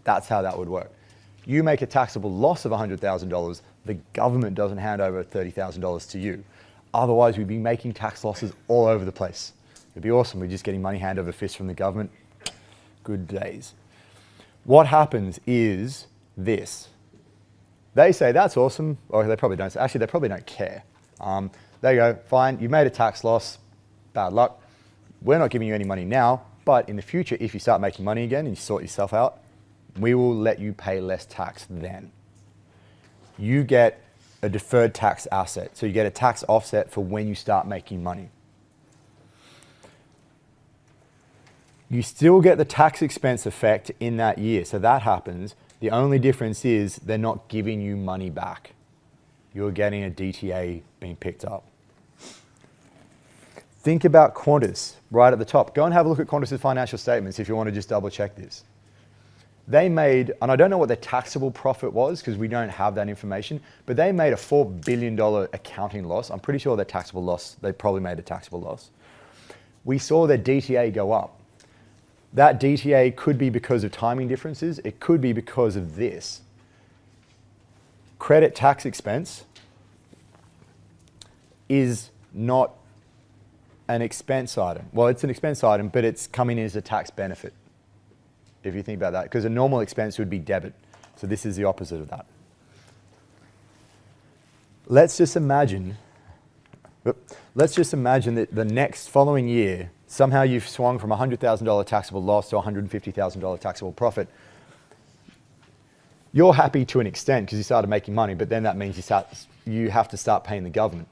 Speaker 1: That's how that would work. You make a taxable loss of $100,000, the government doesn't hand over $30,000 to you. Otherwise, we'd be making tax losses all over the place. It'd be awesome. We're just getting money hand over fist from the government. Good days. What happens is this. They say, that's awesome. Or they probably don't. Actually, they probably don't care. They go, fine, you made a tax loss. Bad luck. We're not giving you any money now, but in the future, if you start making money again and you sort yourself out, we will let you pay less tax then. You get a deferred tax asset. So you get a tax offset for when you start making money. You still get the tax expense effect in that year. So that happens. The only difference is they're not giving you money back. You're getting a DTA being picked up. Think about Qantas right at the top. Go and have a look at Qantas' financial statements if you want to just double check this. They made, and I don't know what their taxable profit was because we don't have that information, but they made a $4 billion accounting loss. I'm pretty sure their taxable loss, they probably made a taxable loss. We saw their DTA go up. That DTA could be because of timing differences. It could be because of this. Credit tax expense is not an expense item. Well, it's an expense item, but it's coming in as a tax benefit, if you think about that, because a normal expense would be debit. So this is the opposite of that. Let's just imagine that the next following year, somehow you've swung from a $100,000 taxable loss to a $150,000 taxable profit. You're happy to an extent because you started making money, but then that means you have to start paying the government.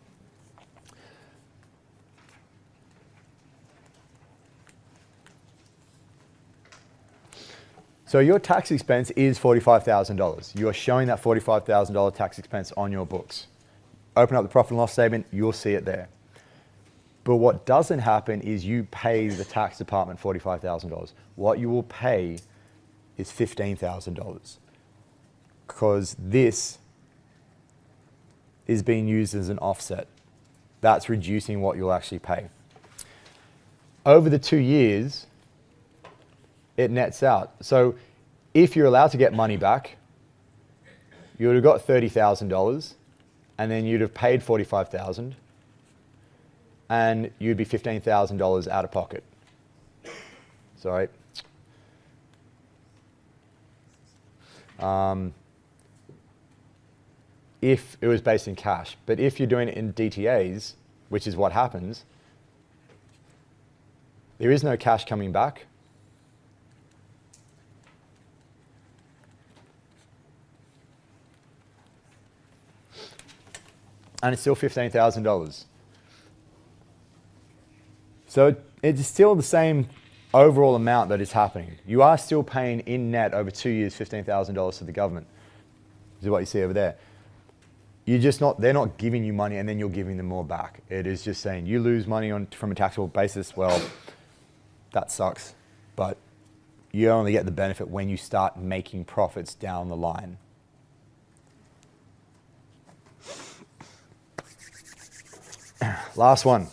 Speaker 1: So your tax expense is $45,000. You are showing that $45,000 tax expense on your books. Open up the profit and loss statement, you'll see it there. But what doesn't happen is you pay the tax department $45,000. What you will pay is $15,000 because this is being used as an offset. That's reducing what you'll actually pay. Over the 2 years, it nets out. So if you're allowed to get money back, you would have got $30,000, and then you'd have paid $45,000, and you'd be $15,000 out of pocket. Sorry. If it was based in cash. But if you're doing it in DTAs, which is what happens, there is no cash coming back. And it's still $15,000. So it's still the same overall amount that is happening. You are still paying in net over 2 years $15,000 to the government. This is what you see over there. You're just not, they're not giving you money and then you're giving them more back. It is just saying you lose money from a taxable basis. Well, that sucks. But you only get the benefit when you start making profits down the line. Last one,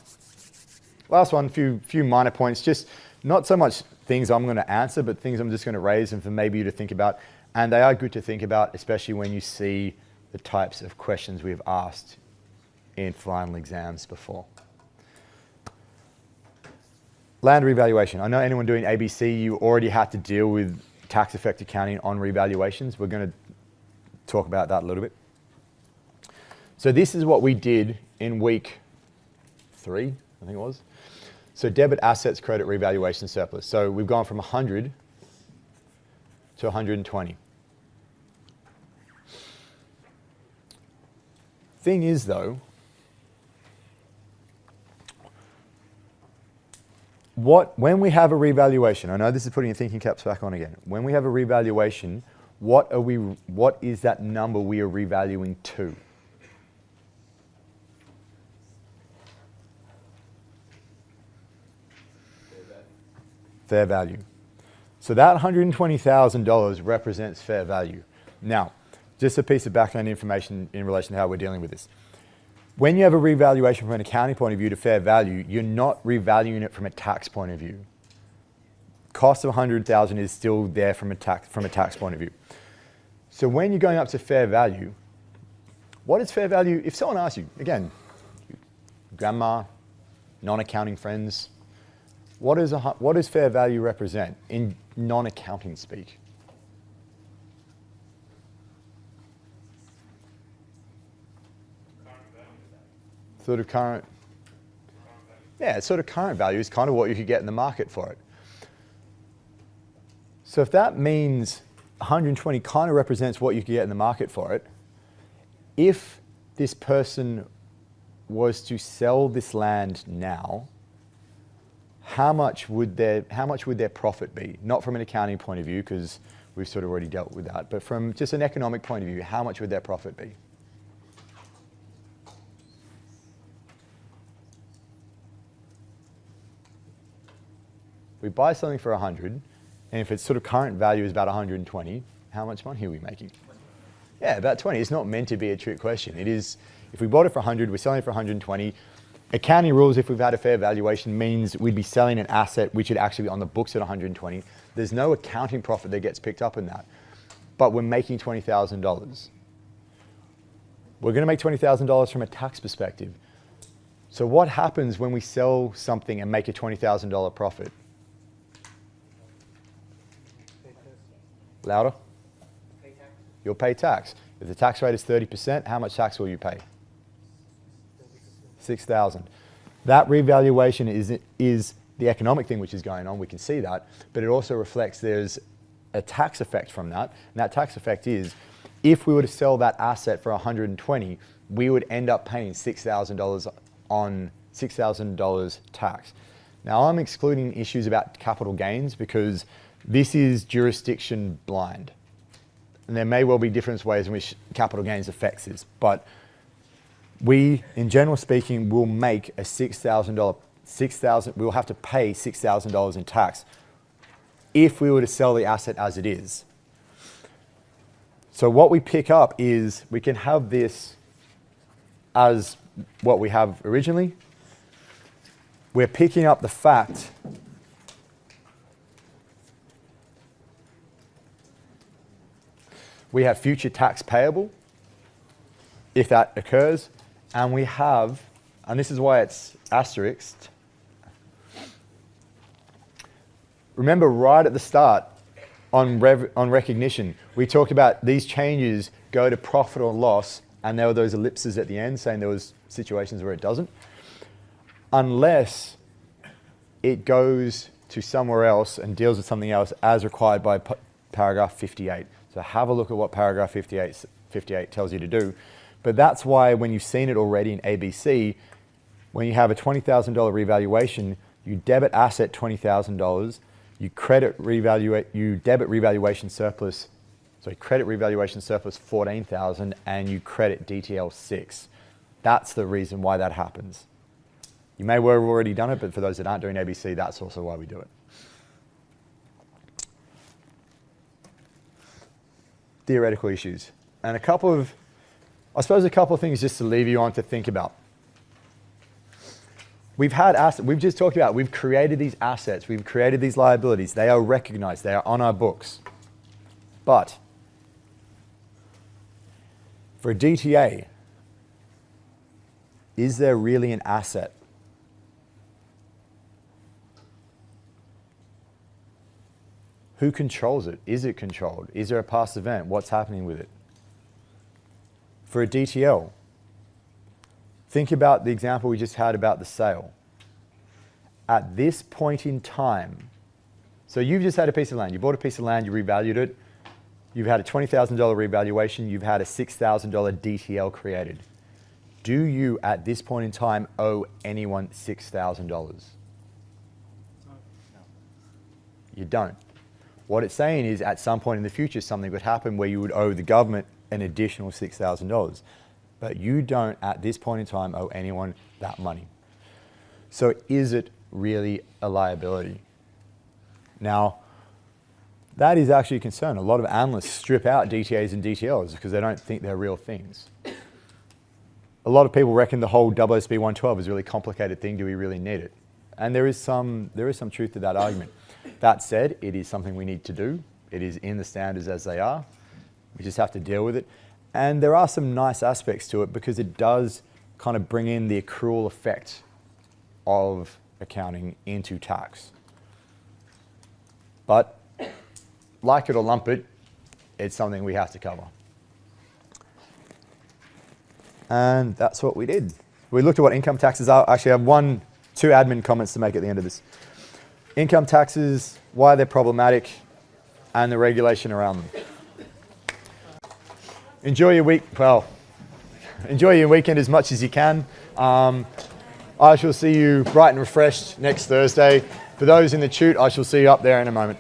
Speaker 1: few minor points, just not so much things I'm going to answer, but things I'm just going to raise and for maybe you to think about. And they are good to think about, especially when you see the types of questions we've asked in final exams before. Land revaluation. I know anyone doing ABC, you already had to deal with tax effect accounting on revaluations. We're going to talk about that a little bit. So this is what we did in week 3, I think it was. So debit assets, credit revaluation surplus. So we've gone from 100 to 120. Thing is though, when we have a revaluation, I know this is putting your thinking caps back on again. When we have a revaluation, what is that number we are revaluing to? Fair value. So that $120,000 represents fair value. Now, just a piece of background information in relation to how we're dealing with this. When you have a revaluation from an accounting point of view to fair value, you're not revaluing it from a tax point of view. Cost of $100,000 is still there from a tax point of view. So when you're going up to fair value, what is fair value? If someone asks you, again, grandma, non-accounting friends, what does fair value represent in non-accounting speak? Sort of current, yeah, sort of current value is kind of what you could get in the market for it. So if that means 120 kind of represents what you could get in the market for it, if this person was to sell this land now, how much would their profit be? Not from an accounting point of view, because we've sort of already dealt with that, but from just an economic point of view, how much would their profit be? We buy something for 100, and if its sort of current value is about 120, how much money are we making? Yeah, about 20. It's not meant to be a trick question. It is, if we bought it for 100, we're selling it for 120. Accounting rules, if we've had a fair valuation, means we'd be selling an asset which would actually be on the books at 120. There's no accounting profit that gets picked up in that. But we're making $20,000. We're going to make $20,000 from a tax perspective. So what happens when we sell something and make a $20,000 profit? Louder?
Speaker 2: Pay tax.
Speaker 1: You'll pay tax. If the tax rate is 30%, how much tax will you pay? $6,000. That revaluation is the economic thing which is going on. We can see that, but it also reflects there's a tax effect from that. And that tax effect is, if we were to sell that asset for 120, we would end up paying $6,000 on $6,000 tax. Now I'm excluding issues about capital gains because this is jurisdiction blind. And there may well be different ways in which capital gains affects this, but we, in general speaking, will make a we'll have to pay $6,000 in tax if we were to sell the asset as it is. So what we pick up is we can have this as what we have originally. We're picking up the fact We have future tax payable, if that occurs. And we have, and this is why it's asterisked. Remember right at the start on recognition, we talked about these changes go to profit or loss, and there were those ellipses at the end saying there was situations where it doesn't. Unless it goes to somewhere else and deals with something else as required by paragraph 58. So have a look at what paragraph 58 tells you to do. But that's why when you've seen it already in ABC, when you have a $20,000 revaluation, you debit asset $20,000, you debit revaluation surplus, credit revaluation surplus 14,000, and you credit DTL 6. That's the reason why that happens. You may well have already done it, but for those that aren't doing ABC, that's also why we do it. Theoretical issues. And a couple of things just to leave you on to think about. We've just talked about, we've created these assets, we've created these liabilities. They are recognized, they are on our books. But for a DTA, is there really an asset? Who controls it? Is it controlled? Is there a past event? What's happening with it? For a DTL, think about the example we just had about the sale. At this point in time, so you've just had a piece of land. You bought a piece of land, you revalued it. You've had a $20,000 revaluation. You've had a $6,000 DTL created. Do you, at this point in time, owe anyone $6,000? No. You don't. What it's saying is at some point in the future, something would happen where you would owe the government an additional $6,000. But you don't, at this point in time, owe anyone that money. So is it really a liability? Now, that is actually a concern. A lot of analysts strip out DTAs and DTLs because they don't think they're real things. A lot of people reckon the whole AASB 112 is a really complicated thing. Do we really need it? And there is some truth to that argument. That said, it is something we need to do. It is in the standards as they are. We just have to deal with it. And there are some nice aspects to it because it does kind of bring in the accrual effect of accounting into tax. But like it or lump it, it's something we have to cover. And that's what we did. We looked at what income taxes are. Actually, I have two admin comments to make at the end of this. Income taxes, why they're problematic, and the regulation around them. Enjoy your weekend as much as you can. I shall see you bright and refreshed next Thursday. For those in the chute, I shall see you up there in a moment.